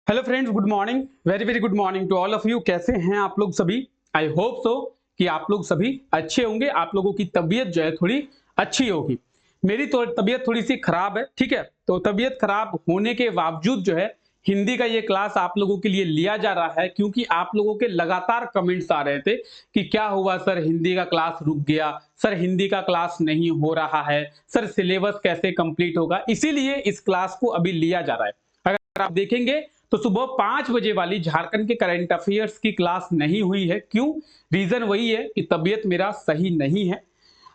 Hello friends, good morning. Very very good morning to all of you. कैसे हैं आप लोग सभी? आई होप सो कि आप लोग सभी अच्छे होंगे। आप लोगों की तबीयत जो है थोड़ी अच्छी होगी। मेरी तो तबीयत थोड़ी सी खराब है, ठीक है। तो तबीयत खराब होने के बावजूद जो है हिंदी का ये क्लास आप लोगों के लिए लिया जा रहा है, क्योंकि आप लोगों के लगातार कमेंट्स आ रहे थे कि क्या हुआ सर, हिंदी का क्लास रुक गया, सर हिंदी का क्लास नहीं हो रहा है, सर सिलेबस कैसे कंप्लीट होगा। इसीलिए इस क्लास को अभी लिया जा रहा है। अगर आप देखेंगे तो सुबह 5 बजे वाली झारखंड के करंट अफेयर्स की क्लास नहीं हुई है। क्यों? रीजन वही है कि तबीयत मेरा सही नहीं है,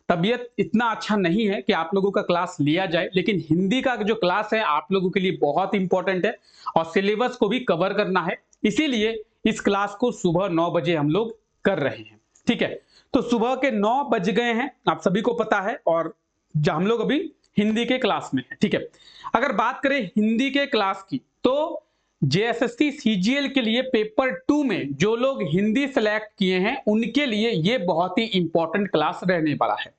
तबीयत इतना अच्छा नहीं है कि आप लोगों का क्लास लिया जाए। लेकिन हिंदी का जो क्लास है आप लोगों के लिए बहुत इंपॉर्टेंट है और सिलेबस को भी कवर करना है, इसीलिए इस क्लास को सुबह 9 बजे हम लोग कर रहे हैं, ठीक है। तो सुबह के 9 बज गए हैं, आप सभी को पता है, और हम लोग अभी हिंदी के क्लास में है, ठीक है। अगर बात करें हिंदी के क्लास की, तो जेएसएससी सीजीएल के लिए पेपर 2 में जो लोग हिंदी सेलेक्ट किए हैं उनके लिए ये बहुत ही इंपॉर्टेंट क्लास रहने वाला है।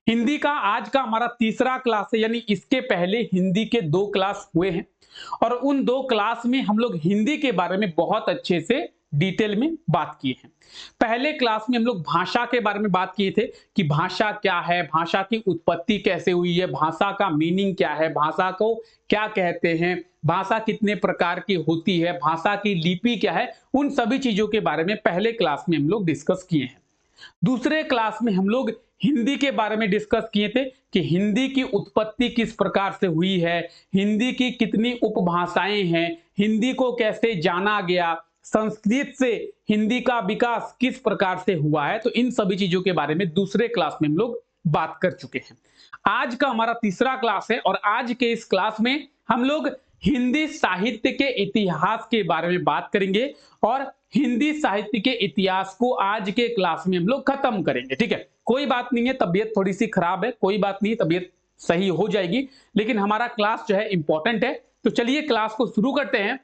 हिंदी का आज का हमारा तीसरा क्लास है, यानी इसके पहले हिंदी के 2 क्लास हुए हैं और उन 2 क्लास में हम लोग हिंदी के बारे में बहुत अच्छे से डिटेल में बात किए हैं। पहले क्लास में हम लोग भाषा के बारे में बात किए थे कि भाषा क्या है, भाषा की उत्पत्ति कैसे हुई है, भाषा का मीनिंग क्या है, भाषा को क्या कहते हैं, भाषा कितने प्रकार की होती है, भाषा की लिपि क्या है, उन सभी चीजों के बारे में पहले क्लास में हम लोग डिस्कस किए हैं। दूसरे क्लास में हम लोग हिंदी के बारे में डिस्कस किए थे कि हिंदी की उत्पत्ति किस प्रकार से हुई है, हिंदी की कितनी उपभाषाएं हैं, हिंदी को कैसे जाना गया, संस्कृत से हिंदी का विकास किस प्रकार से हुआ है। तो इन सभी चीजों के बारे में दूसरे क्लास में हम लोग बात कर चुके हैं। आज का हमारा तीसरा क्लास है और आज के इस क्लास में हम लोग हिंदी साहित्य के इतिहास के बारे में बात करेंगे और हिंदी साहित्य के इतिहास को आज के क्लास में हम लोग खत्म करेंगे, ठीक है। कोई बात नहीं है, तबीयत थोड़ी सी खराब है, कोई बात नहीं, तबीयत सही हो जाएगी, लेकिन हमारा क्लास जो है इंपॉर्टेंट है। तो चलिए क्लास को शुरू करते हैं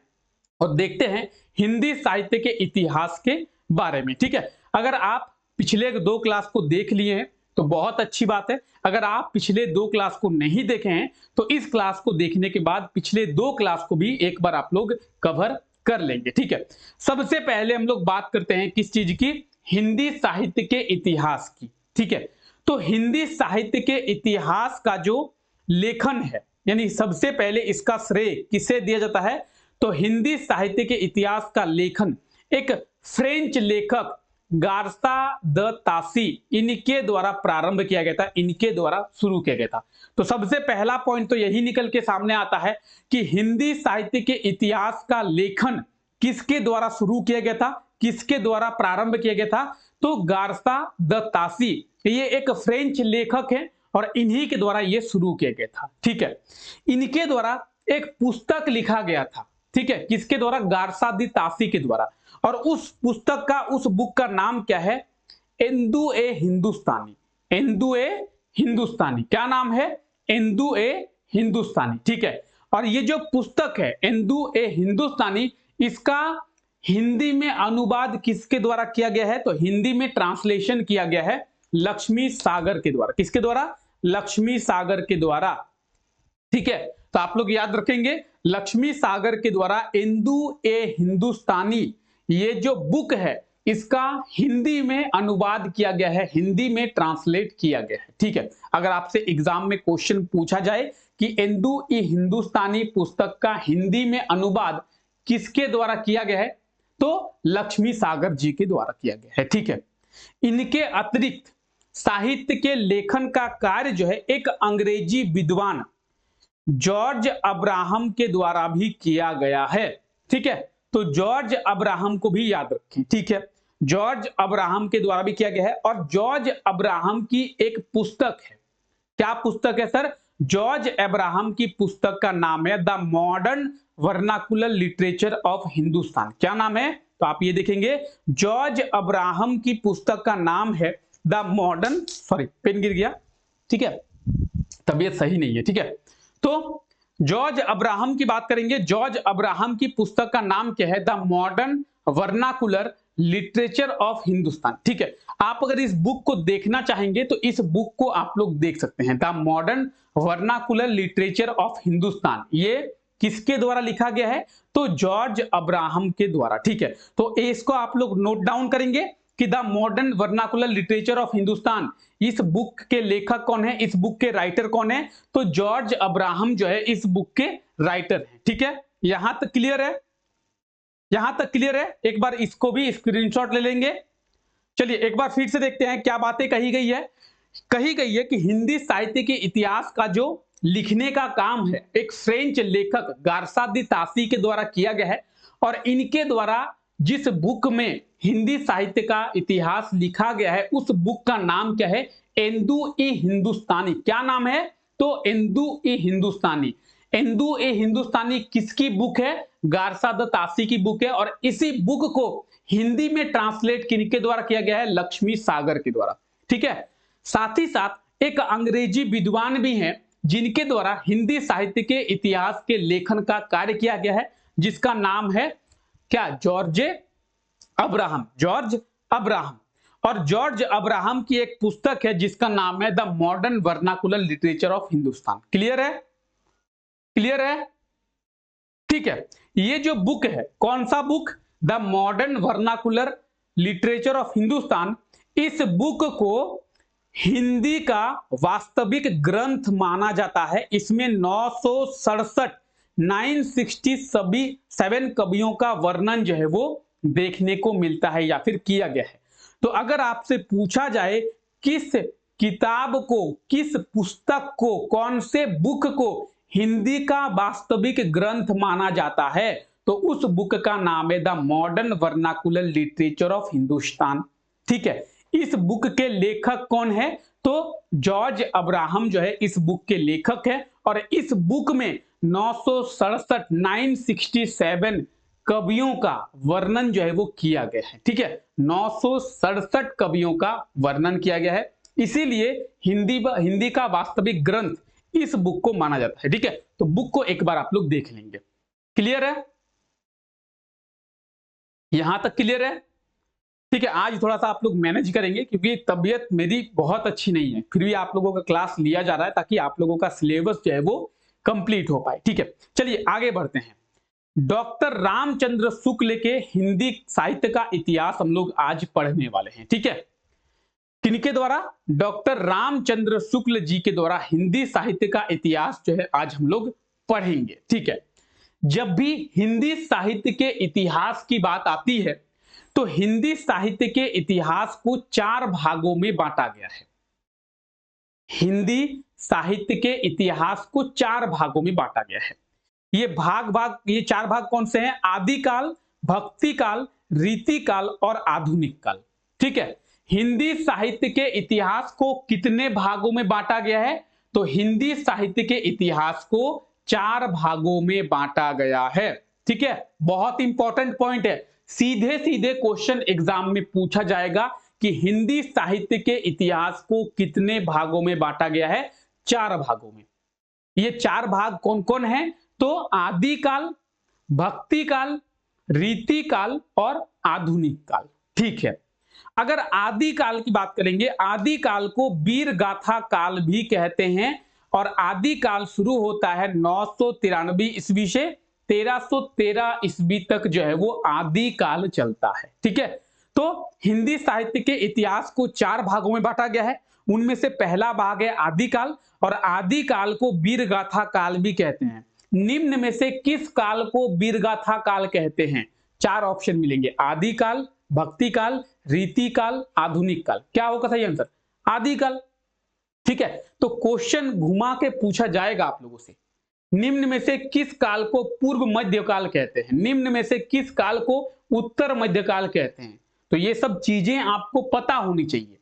और देखते हैं हिंदी साहित्य के इतिहास के बारे में, ठीक है। अगर आप पिछले 2 क्लास को देख लिए हैं तो बहुत अच्छी बात है। अगर आप पिछले 2 क्लास को नहीं देखे हैं तो इस क्लास को देखने के बाद पिछले 2 क्लास को भी एक बार आप लोग कवर कर लेंगे, ठीक है। सबसे पहले हम लोग बात करते हैं किस चीज की? हिंदी साहित्य के इतिहास की, ठीक है। तो हिंदी साहित्य के इतिहास का जो लेखन है, यानी सबसे पहले इसका श्रेय किसे दिया जाता है? तो हिंदी साहित्य के इतिहास का लेखन एक फ्रेंच लेखक गार्सा द तासी, इनके द्वारा प्रारंभ किया गया था, इनके द्वारा शुरू किया गया था। तो सबसे पहला पॉइंट तो यही निकल के सामने आता है कि हिंदी साहित्य के इतिहास का लेखन किसके द्वारा शुरू किया गया था, किसके द्वारा प्रारंभ किया गया था? तो गार्सा द तासी, ये एक फ्रेंच लेखक है और इन्हीं के द्वारा ये शुरू किया गया था, ठीक है। इनके द्वारा एक पुस्तक लिखा गया था, ठीक है। किसके द्वारा? गार्सा दी तासी के द्वारा। और उस पुस्तक का, उस बुक का नाम क्या है? एंदु ए हिंदुस्तानी। एंदु ए हिंदुस्तानी, क्या नाम है? एंदु ए हिंदुस्तानी, ठीक है। और ये जो पुस्तक है एंदु ए हिंदुस्तानी, इसका हिंदी में अनुवाद किसके द्वारा किया गया है? तो हिंदी में ट्रांसलेशन किया गया है लक्ष्मी सागर के द्वारा। किसके द्वारा? लक्ष्मी सागर के द्वारा, ठीक है। तो आप लोग याद रखेंगे, लक्ष्मी सागर के द्वारा एंदु ए हिंदुस्तानी, ये जो बुक है इसका हिंदी में अनुवाद किया गया है, हिंदी में ट्रांसलेट किया गया है, ठीक है। अगर आपसे एग्जाम में क्वेश्चन पूछा जाए कि एंदु ए हिंदुस्तानी पुस्तक का हिंदी में अनुवाद किसके द्वारा किया गया है, तो लक्ष्मी सागर जी के द्वारा किया गया है, ठीक है। इनके अतिरिक्त साहित्य के लेखन का कार्य जो है एक अंग्रेजी विद्वान जॉर्ज अब्राहम के द्वारा भी किया गया है, ठीक है। तो जॉर्ज अब्राहम को भी याद रखें, ठीक है। जॉर्ज अब्राहम के द्वारा भी किया गया है और जॉर्ज अब्राहम की एक पुस्तक है। क्या पुस्तक है सर? जॉर्ज अब्राहम की पुस्तक का नाम है the modern vernacular literature of Hindustan. क्या नाम है? तो आप ये देखेंगे, जॉर्ज अब्राहम की पुस्तक का नाम है द मॉडर्न, सॉरी पेन गिर गया, ठीक है, तबीयत सही नहीं है, ठीक है। तो जॉर्ज अब्राहम की बात करेंगे। जॉर्ज अब्राहम की पुस्तक का नाम क्या है? The modern vernacular literature of Hindustan, ठीक है। आप अगर इस बुक को देखना चाहेंगे तो इस बुक को आप लोग देख सकते हैं, the modern vernacular literature of Hindustan. ये किसके द्वारा लिखा गया है? तो जॉर्ज अब्राहम के द्वारा। ठीक है, तो इसको आप लोग नोट डाउन करेंगे कि the modern vernacular literature of Hindustan, इस बुक के लेखक कौन है, इस बुक के राइटर कौन है? तो जॉर्ज अब्राहम जो है इस बुक के राइटर हैं। ठीक है, यहां तक क्लियर है? यहां तक क्लियर है? एक बार इसको भी स्क्रीनशॉट ले लेंगे। चलिए एक बार फिर से देखते हैं क्या बातें कही गई है। कही गई है कि हिंदी साहित्य के इतिहास का जो लिखने का काम है एक फ्रेंच लेखक गारसा दी तासी के द्वारा किया गया है, और इनके द्वारा जिस बुक में हिंदी साहित्य का इतिहास लिखा गया है उस बुक का नाम क्या है? एंदू ए हिंदुस्तानी। क्या नाम है? तो एंदू ए हिंदुस्तानी। एंदू ए हिंदुस्तानी किसकी बुक है? गारसा द तासी की बुक है, और इसी बुक को हिंदी में ट्रांसलेट किनके द्वारा किया गया है? लक्ष्मी सागर के द्वारा। ठीक है, साथ ही साथ एक अंग्रेजी विद्वान भी हैं जिनके द्वारा हिंदी साहित्य के इतिहास के लेखन का कार्य किया गया है, जिसका नाम है क्या? George Abraham. George Abraham. और जॉर्ज अब्राहम की एक पुस्तक है जिसका नाम है the modern vernacular literature of Hindustan. Clear है? क्लियर है? ठीक है, ये जो बुक है, कौन सा book? The modern vernacular literature of Hindustan. इस बुक को हिंदी का वास्तविक ग्रंथ माना जाता है। इसमें 967 कवियों का वर्णन जो है वो देखने को मिलता है या फिर किया गया है। तो अगर आपसे पूछा जाए किस किताब को, किस पुस्तक को, कौन से बुक को हिंदी का वास्तविक ग्रंथ माना जाता है, तो उस बुक का नाम है the modern vernacular literature of Hindustan. ठीक है, इस बुक के लेखक कौन है? तो जॉर्ज अब्राहम जो है इस बुक के लेखक है, और इस बुक में 967 कवियों का वर्णन जो है वो किया गया है। ठीक है, 967 कवियों का वर्णन किया गया है, इसीलिए हिंदी का वास्तविक ग्रंथ इस बुक को माना जाता है। ठीक है, तो बुक को एक बार आप लोग देख लेंगे। क्लियर है? यहां तक क्लियर है? ठीक है, आज थोड़ा सा आप लोग मैनेज करेंगे क्योंकि तबीयत मेरी बहुत अच्छी नहीं है, फिर भी आप लोगों का क्लास लिया जा रहा है ताकि आप लोगों का सिलेबस जो है वो कंप्लीट हो पाए। ठीक है, चलिए आगे बढ़ते हैं। डॉक्टर रामचंद्र शुक्ल के हिंदी साहित्य का इतिहास हम लोग आज पढ़ने वाले हैं। ठीक है, किनके द्वारा? डॉक्टर रामचंद्र शुक्ल जी के द्वारा हिंदी साहित्य का इतिहास जो है आज हम लोग पढ़ेंगे। ठीक है, जब भी हिंदी साहित्य के इतिहास की बात आती है तो हिंदी साहित्य के इतिहास को 4 भागों में बांटा गया है। हिंदी साहित्य के इतिहास को 4 भागों में बांटा गया है। ये 4 भाग कौन से हैं? आदिकाल, भक्ति काल, रीति काल और आधुनिक काल। ठीक है, हिंदी साहित्य के इतिहास को कितने भागों में बांटा गया है? तो हिंदी साहित्य के इतिहास को 4 भागों में बांटा गया है। ठीक है, बहुत इंपॉर्टेंट पॉइंट है, सीधे सीधे क्वेश्चन एग्जाम में पूछा जाएगा कि हिंदी साहित्य के इतिहास को कितने भागों में बांटा गया है? 4 भागों में। ये 4 भाग कौन कौन है? तो आदिकाल, भक्ति काल, रीति काल और आधुनिक काल। ठीक है, अगर आदिकाल की बात करेंगे, आदिकाल को वीर गाथा काल भी कहते हैं, और आदिकाल शुरू होता है 993 ईस्वी से 1313 ईस्वी तक जो है वो आदिकाल चलता है। ठीक है, तो हिंदी साहित्य के इतिहास को 4 भागों में बांटा गया है। उनमें से पहला भाग है आदिकाल, और आदिकाल को वीरगाथा काल भी कहते हैं। निम्न में से किस काल को वीरगाथा काल कहते हैं? 4 ऑप्शन मिलेंगे, आदिकाल, भक्ति काल, रीति काल, आधुनिक काल। क्या होगा सही आंसर? आदिकाल। ठीक है, तो क्वेश्चन घुमा के पूछा जाएगा आप लोगों से, निम्न में से किस काल को पूर्व मध्यकाल कहते हैं? निम्न में से किस काल को उत्तर मध्यकाल कहते हैं? तो ये सब चीजें आपको पता होनी चाहिए।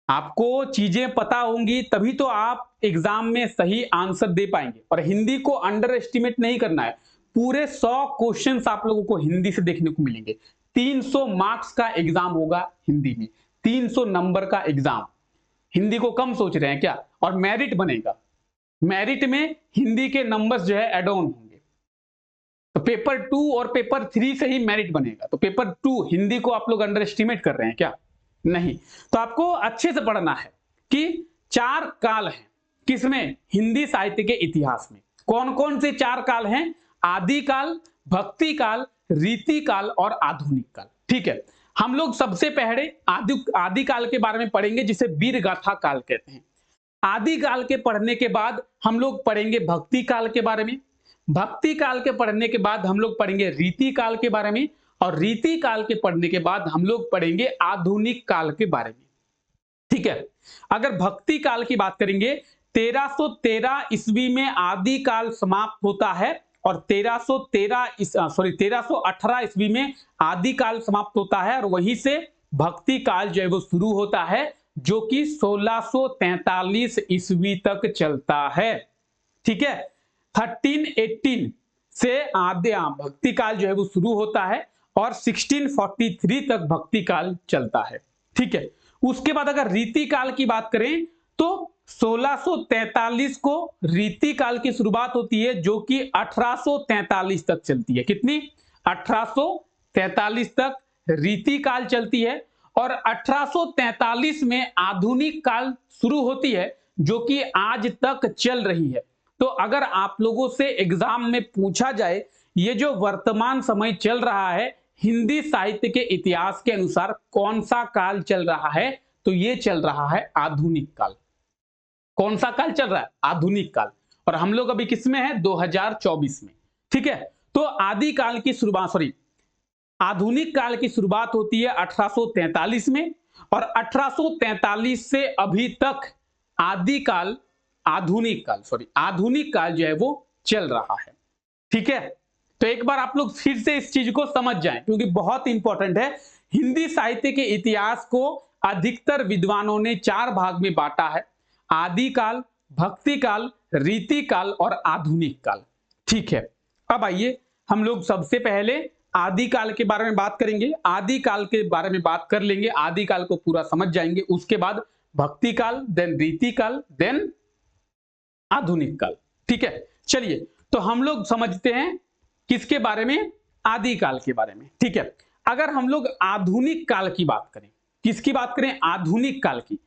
आपको चीजें पता होंगी तभी तो आप एग्जाम में सही आंसर दे पाएंगे। और हिंदी को अंडर एस्टिमेट नहीं करना है, पूरे 100 क्वेश्चंस आप लोगों को हिंदी से देखने को मिलेंगे। 300 मार्क्स का एग्जाम होगा हिंदी में, 300 नंबर का एग्जाम। हिंदी को कम सोच रहे हैं क्या? और मेरिट बनेगा, मेरिट में हिंदी के नंबर्स जो है एड ऑन होंगे। तो पेपर 2 और पेपर 3 से ही मेरिट बनेगा। तो पेपर 2 हिंदी को आप लोग अंडर एस्टिमेट कर रहे हैं क्या? नहीं। तो आपको अच्छे से पढ़ना है कि 4 काल हैं किसमें? हिंदी साहित्य के इतिहास में। कौन कौन से 4 काल हैं? आदि काल, भक्ति काल, रीति काल और आधुनिक काल। ठीक है, हम लोग सबसे पहले आदि काल के बारे में पढ़ेंगे, जिसे वीर गाथा काल कहते हैं। आदि काल के पढ़ने के बाद हम लोग पढ़ेंगे भक्ति काल के बारे में। भक्ति काल के पढ़ने के बाद हम लोग पढ़ेंगे रीति काल के बारे में, और रीति काल के पढ़ने के बाद हम लोग पढ़ेंगे आधुनिक काल के बारे में। ठीक है, अगर भक्ति काल की बात करेंगे, 1313 ईस्वी में आदि काल समाप्त होता है और 1318 ईस्वी में आदि काल समाप्त होता है, और वहीं से भक्ति काल जो है वो शुरू होता है, जो कि 1643 ईस्वी तक चलता है। ठीक है, 1318 से भक्ति काल जो है वो शुरू होता है और 1643 तक भक्ति काल चलता है। ठीक है, उसके बाद अगर रीति काल की बात करें तो 1643 को रीति काल की शुरुआत होती है, जो कि 1843 तक चलती है। कितनी? 1843 तक रीति काल चलती है, और 1843 में आधुनिक काल शुरू होती है, जो कि आज तक चल रही है। तो अगर आप लोगों से एग्जाम में पूछा जाए ये जो वर्तमान समय चल रहा है हिंदी साहित्य के इतिहास के अनुसार कौन सा काल चल रहा है, तो ये चल रहा है आधुनिक काल। कौन सा काल चल रहा है? आधुनिक काल। और हम लोग अभी किसमें है? 2024 में। ठीक है, तो आधुनिक काल की शुरुआत होती है 1843 में, और 1843 से अभी तक आधुनिक काल जो है वो चल रहा है। ठीक है, तो एक बार आप लोग फिर से इस चीज को समझ जाएं, क्योंकि बहुत इंपॉर्टेंट है। हिंदी साहित्य के इतिहास को अधिकतर विद्वानों ने 4 भाग में बांटा है: आदि काल, भक्ति काल, रीति काल और आधुनिक काल। ठीक है, अब आइए हम लोग सबसे पहले आदि काल के बारे में बात करेंगे। आदि काल के बारे में बात कर लेंगे, आदि काल को पूरा समझ जाएंगे, उसके बाद भक्ति काल, देन रीति काल, देन आधुनिक काल। ठीक है, चलिए तो हम लोग समझते हैं किसके बारे में? आदि काल के बारे में। ठीक है, अगर हम लोग आधुनिक काल की बात करें, किसकी बात करें? आधुनिक काल की।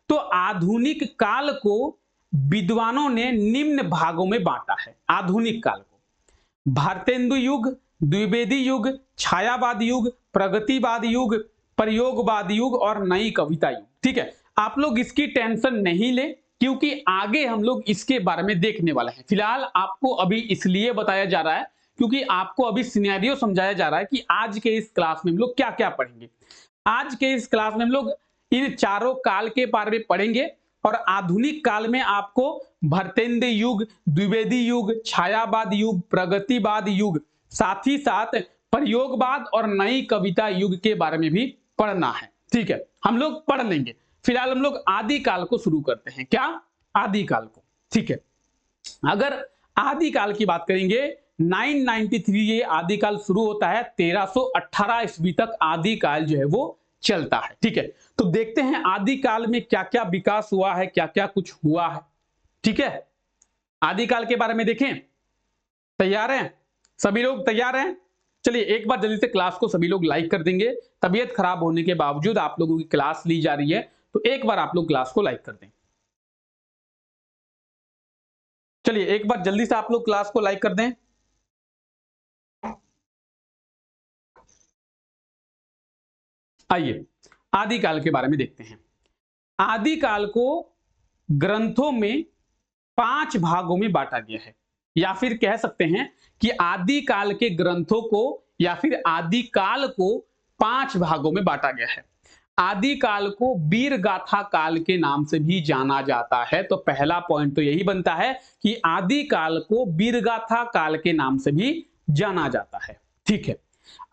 तो आधुनिक काल को विद्वानों ने निम्न भागों में बांटा है। आधुनिक काल को भारतेंदु युग, द्विवेदी युग, छायावाद युग, प्रगतिवाद युग, प्रयोगवाद युग और नई कविता युग। ठीक है, आप लोग इसकी टेंशन नहीं ले, क्योंकि आगे हम लोग इसके बारे में देखने वाले हैं। फिलहाल आपको अभी इसलिए बताया जा रहा है क्योंकि आपको अभी सिनेरियो समझाया जा रहा है कि आज के इस क्लास में हम लोग क्या क्या पढ़ेंगे। आज के इस क्लास में हम लोग इन चारों काल के बारे में पढ़ेंगे, और आधुनिक काल में आपको भारतेंदु युग, द्विवेदी युग, छायावाद युग, प्रगतिवाद युग, साथ ही साथ प्रयोगवाद और नई कविता युग के बारे में भी पढ़ना है। ठीक है, हम लोग पढ़ लेंगे। फिलहाल हम लोग आदि काल को शुरू करते हैं। क्या? आदि काल को। ठीक है, अगर आदि काल की बात करेंगे 993 ये आदि काल शुरू होता है, 1318 ईस्वी तक आदि काल जो है वो चलता है। ठीक है, तो देखते हैं आदि काल में क्या क्या विकास हुआ है, क्या क्या कुछ हुआ है। ठीक है, आदि काल के बारे में देखें। तैयार हैं सभी लोग? तैयार हैं? चलिए एक बार जल्दी से क्लास को सभी लोग लाइक कर देंगे। तबीयत खराब होने के बावजूद आप लोगों की क्लास ली जा रही है, तो एक बार आप लोग क्लास को लाइक कर दें। चलिए एक बार जल्दी से आप लोग क्लास को लाइक कर दें। आइए आदि काल के बारे में देखते हैं। आदि काल को ग्रंथों में 5 भागों में बांटा गया है, या फिर कह सकते हैं कि आदि काल के ग्रंथों को या फिर आदि काल को 5 भागों में बांटा गया है। आदि काल को वीर गाथा काल के नाम से भी जाना जाता है। तो पहला पॉइंट तो यही बनता है कि आदि काल को वीर गाथा काल के नाम से भी जाना जाता है। ठीक है,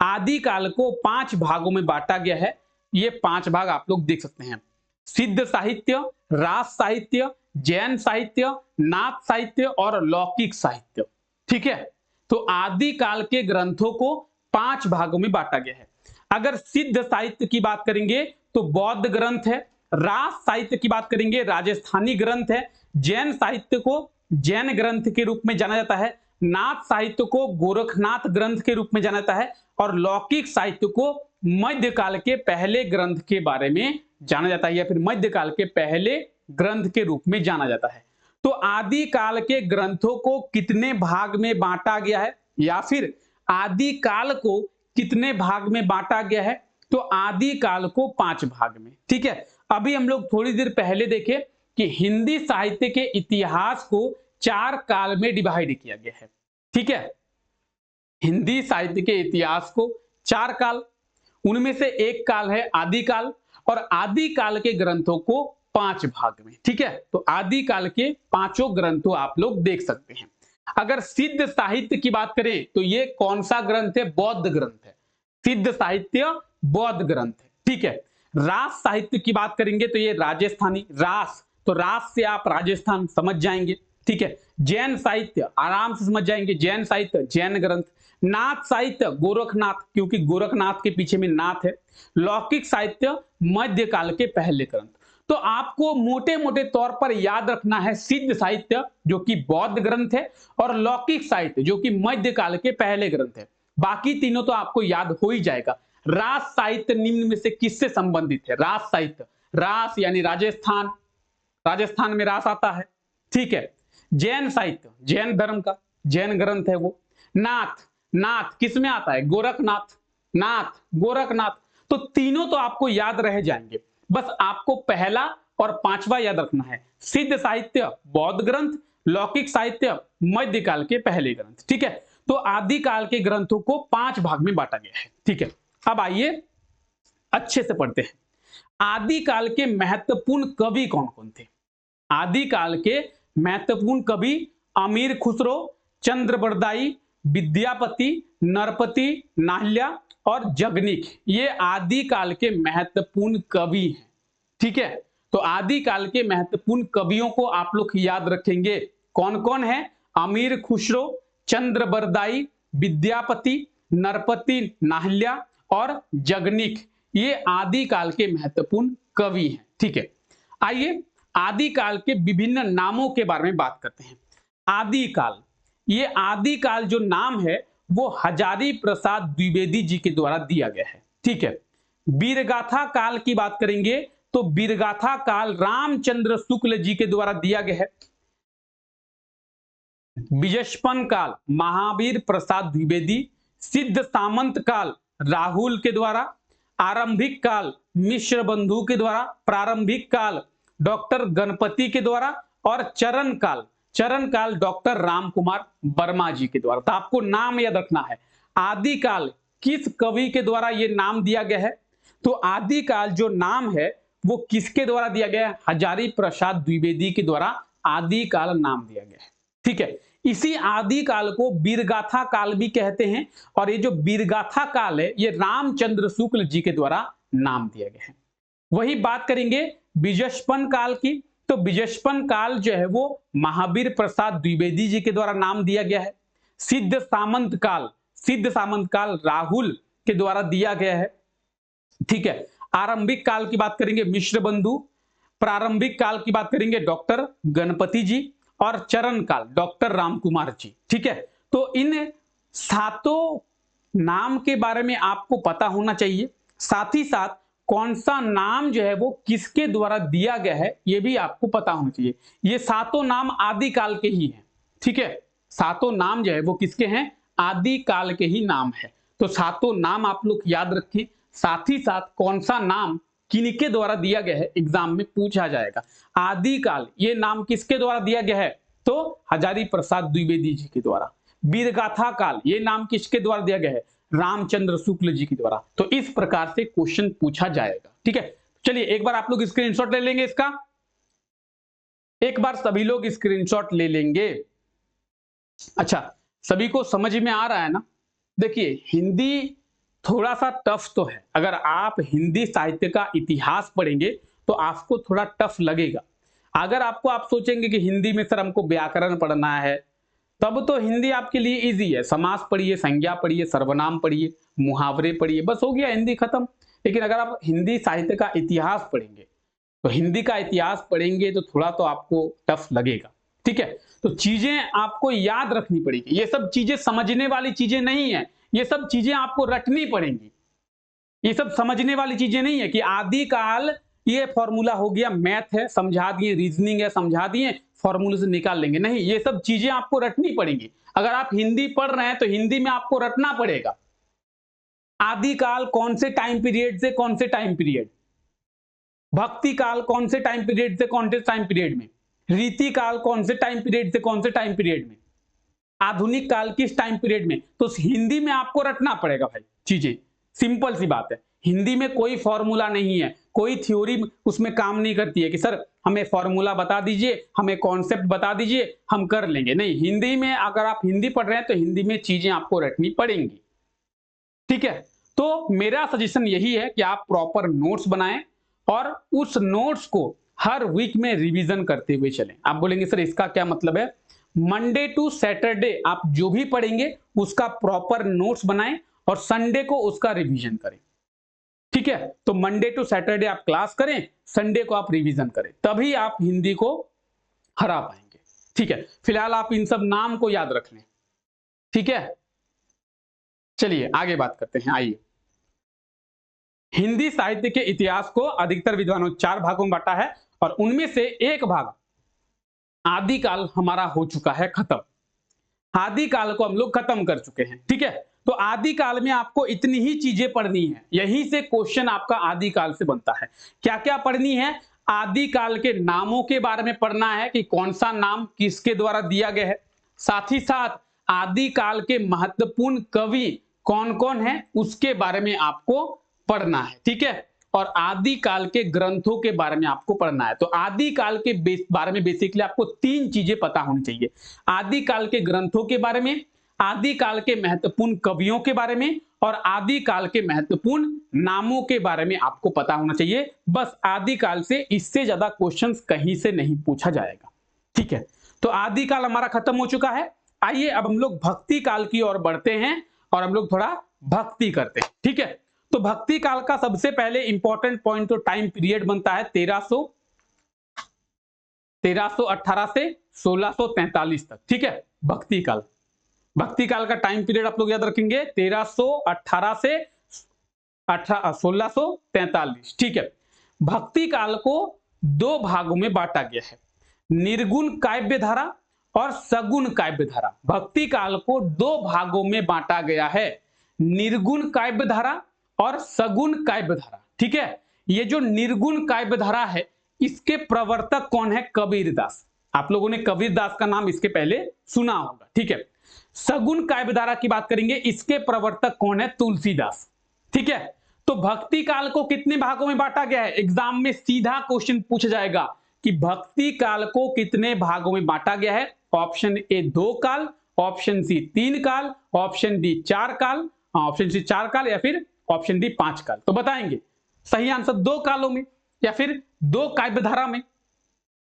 आदि काल को 5 भागों में बांटा गया है। ये 5 भाग आप लोग देख सकते हैं: सिद्ध साहित्य, रास साहित्य, जैन साहित्य, नाथ साहित्य और लौकिक साहित्य। ठीक है, तो आदि काल के ग्रंथों को 5 भागों में बांटा गया है। अगर सिद्ध साहित्य की बात करेंगे तो बौद्ध ग्रंथ है, रास साहित्य की बात करेंगे राजस्थानी ग्रंथ है, जैन साहित्य को जैन ग्रंथ के रूप में जाना जाता है, नाथ साहित्य को गोरखनाथ ग्रंथ के रूप में जाना जाता है, और लौकिक साहित्य को मध्यकाल के पहले ग्रंथ के बारे में जाना जाता है, या फिर मध्यकाल के पहले ग्रंथ के रूप में जाना जाता है। तो आदि काल के ग्रंथों को कितने भाग में बांटा गया है, या फिर आदि काल को कितने भाग में बांटा गया है? तो आदि काल को 5 भाग में। ठीक है, अभी हम लोग थोड़ी देर पहले देखे कि हिंदी साहित्य के इतिहास को 4 काल में डिवाइड किया गया है। ठीक है, हिंदी साहित्य के इतिहास को 4 काल, उनमें से एक काल है आदिकाल, और आदिकाल के ग्रंथों को 5 भाग में। ठीक है, तो आदिकाल के 5 ग्रंथों आप लोग देख सकते हैं। अगर सिद्ध साहित्य की बात करें तो ये कौन सा ग्रंथ है? बौद्ध ग्रंथ है। सिद्ध साहित्य बौद्ध ग्रंथ है। ठीक है, रास साहित्य की बात करेंगे तो ये राजस्थानी, रास तो रास से आप राजस्थान समझ जाएंगे। ठीक है, जैन साहित्य आराम से समझ जाएंगे, जैन साहित्य जैन ग्रंथ। नाथ साहित्य गोरखनाथ, क्योंकि गोरखनाथ के पीछे में नाथ है। लौकिक साहित्य मध्यकाल के पहले ग्रंथ। तो आपको मोटे मोटे तौर पर याद रखना है सिद्ध साहित्य जो कि बौद्ध ग्रंथ है, और लौकिक साहित्य जो कि मध्यकाल के पहले ग्रंथ है। बाकी तीनों तो आपको याद हो ही जाएगा। रास साहित्य निम्न में से किससे संबंधित है? रास साहित्य, रास यानी राजस्थान, राजस्थान में रास आता है। ठीक है, जैन साहित्य जैन धर्म का जैन ग्रंथ है वो। नाथ, नाथ किस में आता है? गोरखनाथ, नाथ गोरखनाथ। तो तीनों तो आपको याद रह जाएंगे, बस आपको पहला और 5वां याद रखना है। सिद्ध साहित्य बौद्ध ग्रंथ, लौकिक साहित्य मध्यकाल के पहले ग्रंथ। ठीक है, तो आदिकाल के ग्रंथों को 5 भाग में बांटा गया है। ठीक है, अब आइए अच्छे से पढ़ते हैं। आदिकाल के महत्वपूर्ण कवि कौन कौन थे? आदिकाल के महत्वपूर्ण कवि अमीर खुसरो, चंद्रबरदाई, विद्यापति, नरपति, नाहल्या और जगनीक, ये आदिकाल के महत्वपूर्ण कवि हैं। ठीक है, तो आदिकाल के महत्वपूर्ण कवियों को आप लोग याद रखेंगे। कौन कौन है? अमीर खुसरो, चंद्रबरदाई, विद्यापति, नरपति, नाहल्या और जगनीक, ये आदिकाल के महत्वपूर्ण कवि हैं। ठीक है, आइए आदिकाल के विभिन्न नामों के बारे में बात करते हैं। आदिकाल, ये आदिकाल जो नाम है वो हजारी प्रसाद द्विवेदी जी के द्वारा दिया गया है। ठीक है, वीरगाथा काल की बात करेंगे तो वीरगाथा काल रामचंद्र शुक्ल जी के द्वारा दिया गया है। विजस्पन काल महावीर प्रसाद द्विवेदी, सिद्ध सामंत काल राहुल के द्वारा, आरंभिक काल मिश्र बंधु के द्वारा, प्रारंभिक काल डॉक्टर गणपति के द्वारा, और चरण काल डॉक्टर राम कुमार वर्मा जी के द्वारा। तो आपको नाम याद रखना है। आदिकाल किस कवि के द्वारा ये नाम दिया गया है? तो आदिकाल जो नाम है वो किसके द्वारा दिया गया है? हजारी प्रसाद द्विवेदी के द्वारा आदिकाल नाम दिया गया है। ठीक है, इसी आदिकाल को वीरगाथा काल भी कहते हैं, और ये जो वीरगाथा काल है ये रामचंद्र शुक्ल जी के द्वारा नाम दिया गया है। वही बात करेंगे विजस्पन काल की, तो विजस्पन काल जो है वो महावीर प्रसाद द्विवेदी जी के द्वारा नाम दिया गया है। सिद्ध सामंत काल राहुल के द्वारा दिया गया है। ठीक है, आरंभिक काल की बात करेंगे मिश्र बंधु, प्रारंभिक काल की बात करेंगे डॉक्टर गणपति जी, और चरण काल डॉक्टर राम कुमार जी। ठीक है, तो इन 7 नाम के बारे में आपको पता होना चाहिए। साथ ही साथ कौन सा नाम जो है वो किसके द्वारा दिया गया है ये भी आपको पता होना चाहिए। ये 7 नाम आदिकाल के ही हैं। ठीक है, 7 नाम जो है वो किसके हैं? आदिकाल के ही नाम है। तो 7 नाम आप लोग याद रखें। साथ ही साथ कौन सा नाम किनके द्वारा दिया गया है एग्जाम में पूछा जाएगा। आदिकाल ये नाम किसके द्वारा दिया गया है? तो हजारी प्रसाद द्विवेदी जी के द्वारा। वीरगाथा काल ये नाम किसके द्वारा दिया गया है? रामचंद्र शुक्ल जी के द्वारा। तो इस प्रकार से क्वेश्चन पूछा जाएगा। ठीक है, चलिए एक बार आप लोग स्क्रीनशॉट ले लेंगे इसका, एक बार सभी लोग स्क्रीनशॉट ले लेंगे। अच्छा, सभी को समझ में आ रहा है ना? देखिए हिंदी थोड़ा सा टफ तो है। अगर आप हिंदी साहित्य का इतिहास पढ़ेंगे तो आपको थोड़ा टफ लगेगा। अगर आप सोचेंगे कि हिंदी में सर हमको व्याकरण पढ़ना है, तब तो हिंदी आपके लिए इजी है। समास पढ़िए, संज्ञा पढ़िए, सर्वनाम पढ़िए, मुहावरे पढ़िए, बस हो गया हिंदी खत्म। लेकिन अगर आप हिंदी साहित्य का इतिहास पढ़ेंगे तो हिंदी का इतिहास पढ़ेंगे तो थोड़ा तो आपको टफ लगेगा। ठीक है, तो चीजें आपको याद रखनी पड़ेगी। ये सब चीजें समझने वाली चीजें नहीं है, ये सब चीजें आपको रटनी पड़ेंगी। ये सब समझने वाली चीजें नहीं है कि आदिकाल ये फॉर्मूला हो गया, मैथ है समझा दिए, रीजनिंग है समझा दिए, फॉर्मूले से निकाल लेंगे, नहीं, ये सब चीजें आपको रटनी पड़ेंगी। अगर आप हिंदी पढ़ रहे हैं तो हिंदी में आपको रटना पड़ेगा। आदिकाल कौन से टाइम पीरियड से कौन से टाइम पीरियड, भक्ति काल कौन से टाइम पीरियड से कौन से टाइम पीरियड में, रीति काल कौन से टाइम पीरियड से कौन से टाइम पीरियड में, आधुनिक काल किस टाइम पीरियड में। तो हिंदी में आपको रटना पड़ेगा भाई चीजें, सिंपल सी बात है। हिंदी में कोई फॉर्मूला नहीं है, कोई थ्योरी उसमें काम नहीं करती है कि सर हमें फॉर्मूला बता दीजिए, हमें कॉन्सेप्ट बता दीजिए, हम कर लेंगे। नहीं, हिंदी में अगर आप हिंदी पढ़ रहे हैं तो हिंदी में चीजें आपको रटनी पड़ेंगी, ठीक है। तो मेरा सजेशन यही है कि आप प्रॉपर नोट्स बनाएं और उस नोट्स को हर वीक में रिवीजन करते हुए चलें। आप बोलेंगे सर इसका क्या मतलब है, मंडे टू सैटरडे आप जो भी पढ़ेंगे उसका प्रॉपर नोट्स बनाएं और संडे को उसका रिवीजन करें, ठीक है। तो मंडे टू सैटरडे आप क्लास करें, संडे को आप रिवीजन करें, तभी आप हिंदी को हरा पाएंगे, ठीक है। फिलहाल आप इन सब नाम को याद रख लें, ठीक है। चलिए आगे बात करते हैं। आइए, हिंदी साहित्य के इतिहास को अधिकतर विद्वानों 4 भागों में बांटा है और उनमें से एक भाग आदिकाल हमारा हो चुका है खत्म। आदिकाल को हम लोग खत्म कर चुके हैं, ठीक है। तो आदिकाल में आपको इतनी ही चीजें पढ़नी है, यहीं से क्वेश्चन आपका आदिकाल से बनता है। क्या क्या पढ़नी है, आदिकाल के नामों के बारे में पढ़ना है कि कौन सा नाम किसके द्वारा दिया गया है, साथ ही साथ आदिकाल के महत्वपूर्ण कवि कौन कौन है उसके बारे में आपको पढ़ना है, ठीक है। और आदिकाल के ग्रंथों के बारे में आपको पढ़ना है। तो आदिकाल के बारे में बेसिकली आपको 3 चीजें पता होनी चाहिए, आदिकाल के ग्रंथों के बारे में, आदिकाल के महत्वपूर्ण कवियों के बारे में और आदिकाल के महत्वपूर्ण नामों के बारे में आपको पता होना चाहिए। बस आदिकाल से, इससे ज्यादा क्वेश्चंस कहीं से नहीं पूछा जाएगा, ठीक है। तो आदिकाल हमारा खत्म हो चुका है। आइए अब हम लोग भक्ति काल की ओर बढ़ते हैं और हम लोग थोड़ा भक्ति करते हैं, ठीक है। तो भक्ति काल का सबसे पहले इंपॉर्टेंट पॉइंट तो टाइम पीरियड बनता है 1318 से 1643 तक, ठीक है। भक्ति काल, भक्ति काल का टाइम पीरियड आप लोग याद रखेंगे 1318 से 1643, ठीक है। भक्ति काल को 2 भागों में बांटा गया है, निर्गुण काव्य धारा और सगुण काव्य धारा। भक्ति काल को 2 भागों में बांटा गया है, निर्गुण काव्य धारा और सगुण काव्य धारा, ठीक है। ये जो निर्गुण काव्य धारा है इसके प्रवर्तक कौन है, कबीरदास। आप लोगों ने कबीरदास का नाम इसके पहले सुना होगा, ठीक है। सगुण काव्य धारा की बात करेंगे, इसके प्रवर्तक कौन है, तुलसीदास, ठीक है। तो भक्ति काल को कितने भागों में बांटा गया है, एग्जाम में सीधा क्वेश्चन पूछा जाएगा कि भक्ति काल को कितने भागों में बांटा गया है। ऑप्शन ए 2 काल, ऑप्शन सी 3 काल, ऑप्शन डी 4 काल, ऑप्शन सी 4 काल या फिर ऑप्शन डी 5 काल। तो बताएंगे सही आंसर 2 कालों में या फिर 2 काव्य धारा में,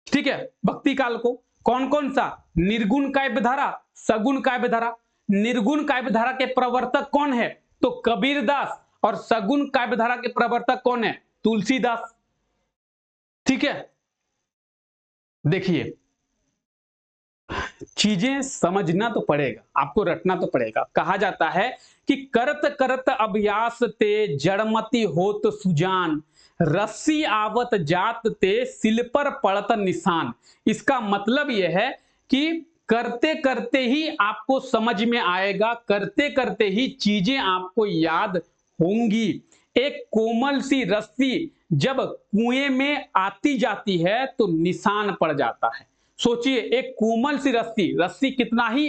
ठीक है। भक्ति काल को कौन कौन सा, निर्गुण काव्य धारा, सगुण काव्य धारा। निर्गुण काव्य धारा के प्रवर्तक कौन है, तो कबीरदास, और सगुण काव्य धारा के प्रवर्तक कौन है, तुलसीदास, ठीक है। देखिए चीजें समझना तो पड़ेगा, आपको रटना तो पड़ेगा। कहा जाता है कि करत करत अभ्यास ते जड़मति होत सुजान, रस्सी आवत जात ते सिल पर पड़त निशान। इसका मतलब यह है कि करते करते ही आपको समझ में आएगा, करते करते ही चीजें आपको याद होंगी। एक कोमल सी रस्सी जब कुएं में आती जाती है तो निशान पड़ जाता है। सोचिए एक कोमल सी रस्सी, रस्सी कितना ही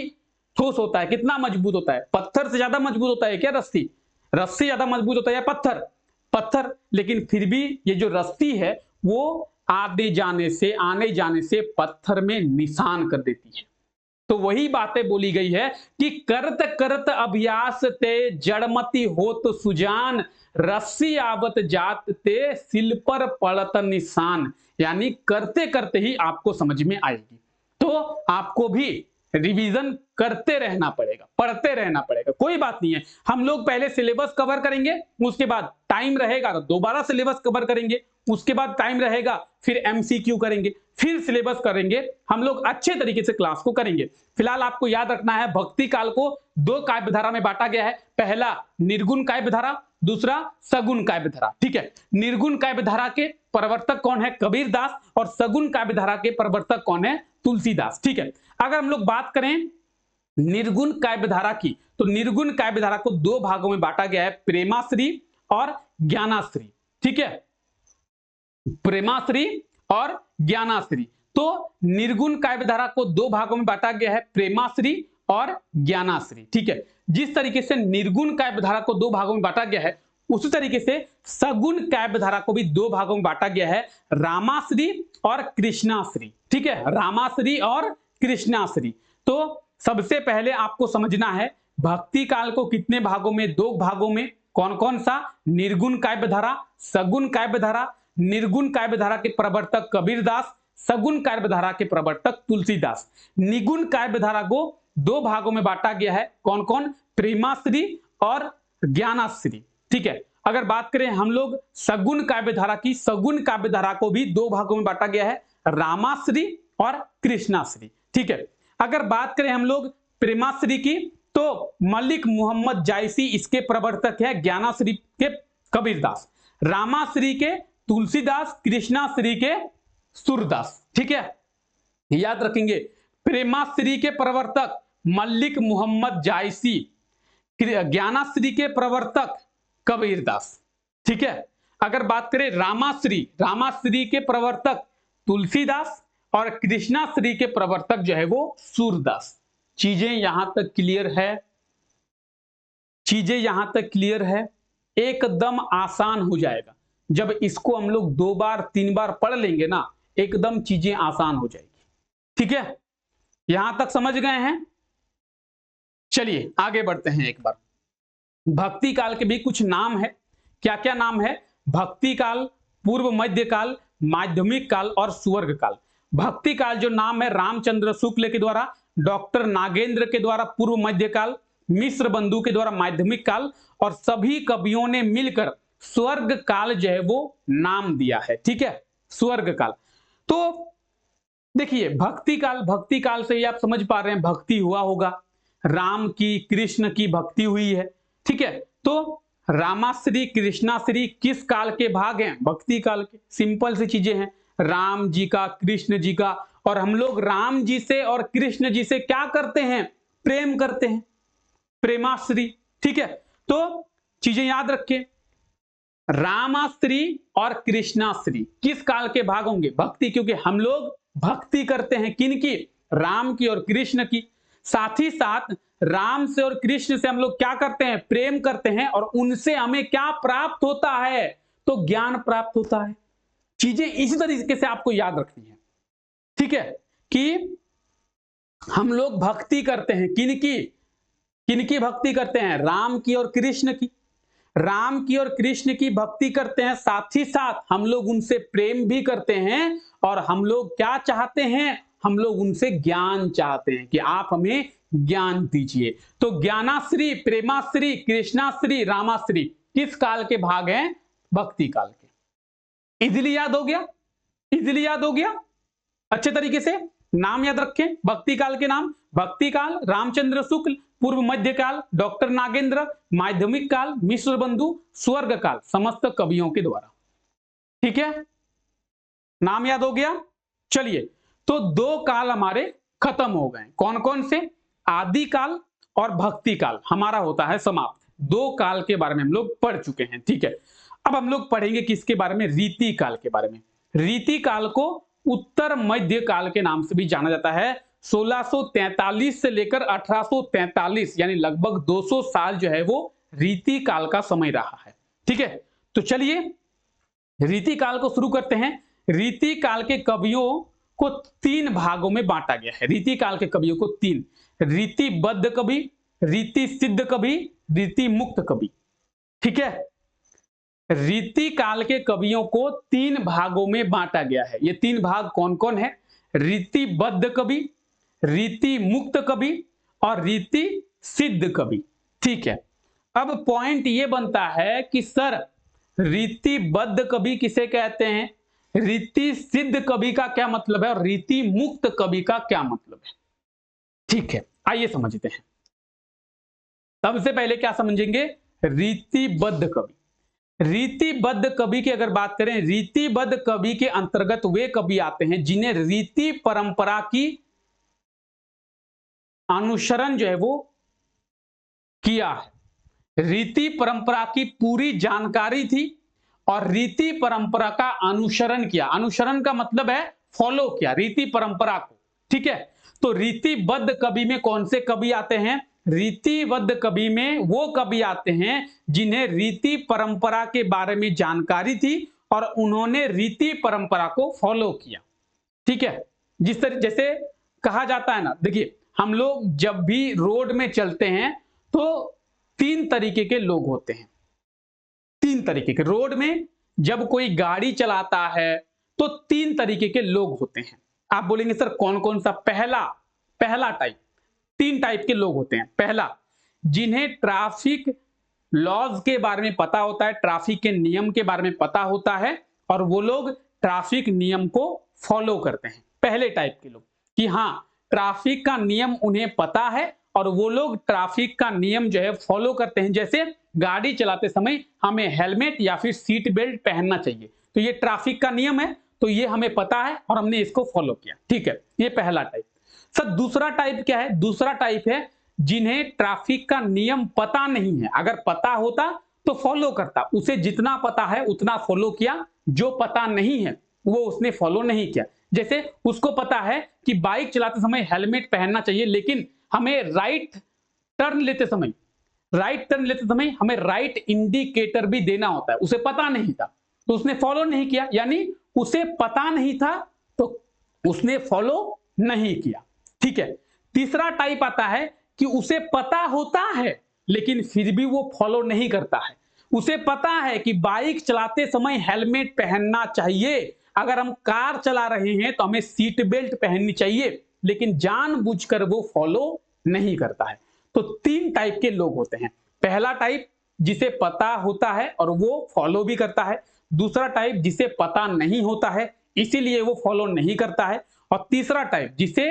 ठोस होता है, कितना मजबूत होता है, पत्थर से ज्यादा मजबूत होता है क्या रस्सी, रस्सी ज्यादा मजबूत होता है या पत्थर, पत्थर। लेकिन फिर भी ये जो रस्सी है वो आने जाने से पत्थर में निशान कर देती है। तो वही बातें बोली गई है कि करत करत अभ्यास ते जड़मति होत सुजान, रस्सी आवत जात ते सिल पर पड़त निशान। यानी करते करते ही आपको समझ में आएगी। तो आपको भी रिवीजन करते रहना पड़ेगा, पढ़ते रहना पड़ेगा। कोई बात नहीं है, हम लोग पहले सिलेबस कवर करेंगे, उसके बाद टाइम रहेगा तो दोबारा सिलेबस कवर करेंगे, उसके बाद टाइम रहेगा, फिर एमसीक्यू करेंगे, फिर सिलेबस करेंगे, हम लोग अच्छे तरीके से क्लास को करेंगे। फिलहाल आपको याद रखना है भक्ति काल को दो काव्य धारा में बांटा गया है, पहला निर्गुण काव्य धारा, दूसरा सगुण काव्य धारा। ठीक है, निर्गुण काव्य धारा के प्रवर्तक कौन है? कबीर दास, और सगुण काव्य धारा के प्रवर्तक कौन है? तुलसीदास। ठीक है, अगर हम लोग बात करें निर्गुण काव्य धारा की, तो निर्गुण काव्य धारा को दो भागों में बांटा गया है, प्रेमाश्री और ज्ञानाश्री। ठीक है, प्रेमाश्री और ज्ञानाश्री। तो निर्गुण काव्य धारा को दो भागों में बांटा गया है, प्रेमाश्री और ज्ञानाश्री। ठीक है, जिस तरीके से निर्गुण काव्य धारा को दो भागों में बांटा गया है, उसी तरीके से सगुण काव्य धारा को भी दो भागों में बांटा गया है, रामाश्री और कृष्णाश्री। ठीक है, रामाश्री और कृष्णाश्री। तो सबसे पहले आपको समझना है भक्ति काल को कितने भागों में? दो भागों में। कौन कौन सा? निर्गुण काव्य धारा, सगुण काव्य धारा। निर्गुण काव्य धारा के प्रवर्तक कबीर दास, सगुण काव्य धारा के प्रवर्तक तुलसीदास। निगुण काव्य धारा को दो भागों में बांटा गया है, कौन कौन? प्रेमाश्री और ज्ञानाश्री। ठीक है, अगर बात करें हम लोग सगुण काव्य धारा की, सगुण काव्य धारा को भी दो भागों में बांटा गया है, रामाश्री और कृष्णाश्री। ठीक है, अगर बात करें हम लोग प्रेमाश्री की, तो मलिक मोहम्मद जायसी इसके प्रवर्तक है, ज्ञानाश्री के कबीरदास, रामाश्री के तुलसीदास, कृष्णाश्री के सूरदास। ठीक है, याद रखेंगे प्रेमाश्री के प्रवर्तक मलिक मोहम्मद जायसी, ज्ञानाश्री के प्रवर्तक कबीरदास। ठीक है, अगर बात करें रामाश्री, रामाश्री के प्रवर्तक तुलसीदास और कृष्णाश्री के प्रवर्तक जो है वो सूरदास। चीजें यहां तक क्लियर है? चीजें यहां तक क्लियर है? एकदम आसान हो जाएगा जब इसको हम लोग दो बार तीन बार पढ़ लेंगे ना, एकदम चीजें आसान हो जाएगी। ठीक है, यहां तक समझ गए हैं? चलिए आगे बढ़ते हैं। एक बार भक्ति काल के भी कुछ नाम है। क्या क्या नाम है? भक्ति काल, पूर्व मध्य काल, माध्यमिक काल और स्वर्ग काल। भक्ति काल जो नाम है रामचंद्र शुक्ल के द्वारा, डॉक्टर नागेंद्र के द्वारा पूर्व मध्य काल, मिश्र बंधु के द्वारा माध्यमिक काल, और सभी कवियों ने मिलकर स्वर्ग काल जो है वो नाम दिया है। ठीक है, स्वर्ग काल। तो देखिए भक्ति काल, भक्ति काल से ही आप समझ पा रहे हैं भक्ति हुआ होगा, राम की कृष्ण की भक्ति हुई है। ठीक है, तो रामाश्री कृष्णाश्री किस काल के भाग हैं? भक्ति काल के। सिंपल सी चीजें हैं, राम जी का, कृष्ण जी का, और हम लोग राम जी से और कृष्ण जी से क्या करते हैं? प्रेम करते हैं, प्रेमाश्री। ठीक है, तो चीजें याद रखिए, रामाश्री और कृष्णाश्री किस काल के भाग होंगे? भक्ति, क्योंकि हम लोग भक्ति करते हैं किनकी? राम की और कृष्ण की। साथ ही साथ राम से और कृष्ण से हम लोग क्या करते हैं? प्रेम करते हैं, और उनसे हमें क्या प्राप्त होता है? तो ज्ञान प्राप्त होता है। चीजें इसी तरीके से आपको याद रखनी है। ठीक है, कि हम लोग भक्ति करते हैं किनकी? किनकी भक्ति करते हैं? राम की और कृष्ण की। राम की और कृष्ण की भक्ति करते हैं, साथ ही साथ हम लोग उनसे प्रेम भी करते हैं, और हम लोग क्या चाहते हैं? हम लोग उनसे ज्ञान चाहते हैं कि आप हमें ज्ञान दीजिए। तो ज्ञानाश्री, प्रेमाश्री, कृष्णाश्री, रामाश्री किस काल के भाग हैं? भक्ति काल के। इजीली याद हो गया? इजीली याद हो गया? अच्छे तरीके से नाम याद रखें भक्ति काल के नाम। भक्ति काल रामचंद्र शुक्ल, पूर्व मध्य काल डॉक्टर नागेंद्र, माध्यमिक काल मिश्र बंधु, स्वर्ग काल समस्त कवियों के द्वारा। ठीक है, नाम याद हो गया? चलिए, तो दो काल हमारे खत्म हो गए। कौन कौन से? आदि काल और भक्ति काल हमारा होता है समाप्त। दो काल के बारे में हम लोग पढ़ चुके हैं। ठीक है, अब हम लोग पढ़ेंगे किसके बारे में? रीति काल के बारे में। रीति काल को उत्तर मध्य काल के नाम से भी जाना जाता है। 1643 से लेकर 1843 यानी लगभग 200 साल जो है वो रीति काल का समय रहा है। ठीक है, तो चलिए रीति काल को शुरू करते हैं। रीति काल के कवियों को तीन भागों में बांटा गया है। रीति काल के कवियों को तीन, रीतिबद्ध कवि, रीति सिद्ध कवि, रीति मुक्त कवि। ठीक है, रीति काल के कवियों को तीन भागों में बांटा गया है। ये तीन भाग कौन कौन है? रीतिबद्ध कवि, रीति मुक्त कवि और रीति सिद्ध कवि। ठीक है, अब पॉइंट ये बनता है कि सर रीतिबद्ध कवि किसे कहते हैं, रीति सिद्ध कवि का क्या मतलब है और रीति मुक्त कवि का क्या मतलब है। ठीक है, आइए समझते हैं। सबसे पहले क्या समझेंगे, रीतिबद्ध कवि। रीतिबद्ध कवि की अगर बात करें, रीतिबद्ध कवि के अंतर्गत वे कवि आते हैं जिन्हें रीति परंपरा की अनुसरण जो है वो किया है। रीति परंपरा की पूरी जानकारी थी और रीति परंपरा का अनुसरण किया। अनुसरण का मतलब है फॉलो किया रीति परंपरा को। ठीक है, तो रीतिबद्ध कवि में कौन से कवि आते हैं, रीतिबद्ध कवि में वो कवि आते हैं जिन्हें रीति परंपरा के बारे में जानकारी थी और उन्होंने रीति परंपरा को फॉलो किया। ठीक है, जिस तरह जैसे कहा जाता है ना, देखिए हम लोग जब भी रोड में चलते हैं तो 3 तरीके के लोग होते हैं। 3 तरीके के, रोड में जब कोई गाड़ी चलाता है तो 3 तरीके के लोग होते हैं। आप बोलेंगे सर कौन कौन सा, पहला टाइप, 3 टाइप के लोग होते हैं। पहला, जिन्हें ट्रैफिक लॉज के बारे में पता होता है, ट्रैफिक के नियम के बारे में पता होता है और वो लोग ट्रैफिक नियम को फॉलो करते हैं। पहले टाइप के लोग कि हाँ ट्रैफिक का नियम उन्हें पता है और वो लोग ट्रैफिक का नियम जो है फॉलो करते हैं। जैसे गाड़ी चलाते समय हमें हेलमेट या फिर सीट बेल्ट पहनना चाहिए, तो ये ट्रैफिक का नियम है, तो ये हमें पता है और हमने इसको फॉलो किया। ठीक है, ये पहला टाइप। सर दूसरा टाइप क्या है, दूसरा टाइप है जिन्हें ट्रैफिक का नियम पता नहीं है। अगर पता होता तो फॉलो करता, उसे जितना पता है उतना फॉलो किया, जो पता नहीं है वो उसने फॉलो नहीं किया। जैसे उसको पता है कि बाइक चलाते समय हेलमेट पहनना चाहिए, लेकिन हमें राइट टर्न लेते समय हमें राइट इंडिकेटर भी देना होता है, उसे पता नहीं था तो उसने फॉलो नहीं किया, यानी उसे पता नहीं था तो उसने फॉलो नहीं किया। ठीक है, तीसरा टाइप आता है कि उसे पता होता है लेकिन फिर भी वो फॉलो नहीं करता है। उसे पता है कि बाइक चलाते समय हेलमेट पहनना चाहिए, अगर हम कार चला रहे हैं तो हमें सीट बेल्ट पहननी चाहिए, लेकिन जानबूझकर वो फॉलो नहीं करता है। तो 3 टाइप के लोग होते हैं। पहला टाइप जिसे पता होता है और वो फॉलो भी करता है, दूसरा टाइप जिसे पता नहीं होता है इसीलिए वो फॉलो नहीं करता है, और तीसरा टाइप जिसे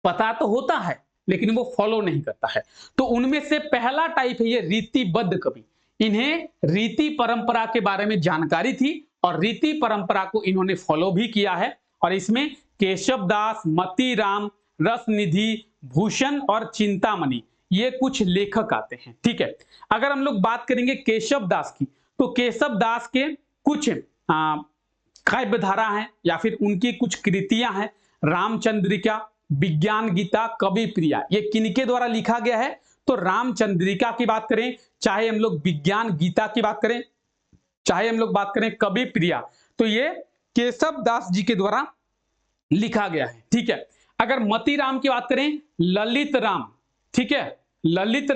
पता तो होता है लेकिन वो फॉलो नहीं करता है। तो उनमें से पहला टाइप है ये रीतिबद्ध कवि। इन्हें रीति परंपरा के बारे में जानकारी थी और रीति परंपरा को इन्होंने फॉलो भी किया है, और इसमें केशव दास, मतीराम, रसनिधि, भूषण और चिंतामणि ये कुछ लेखक आते हैं। ठीक है, अगर हम लोग बात करेंगे केशव दास की, तो केशव दास के कुछ काव्य धारा हैं या फिर उनकी कुछ कृतियां हैं। रामचंद्रिका, विज्ञान गीता, कवि प्रिया, ये किनके द्वारा लिखा गया है, तो रामचंद्रिका की बात करें, चाहे हम लोग विज्ञान गीता की बात करें, चाहे हम लोग बात करें कवि प्रिया, तो ये केशव दास जी के द्वारा लिखा गया है। ठीक है, अगर मतीराम की बात करें, ललित राम, ठीक है, ललित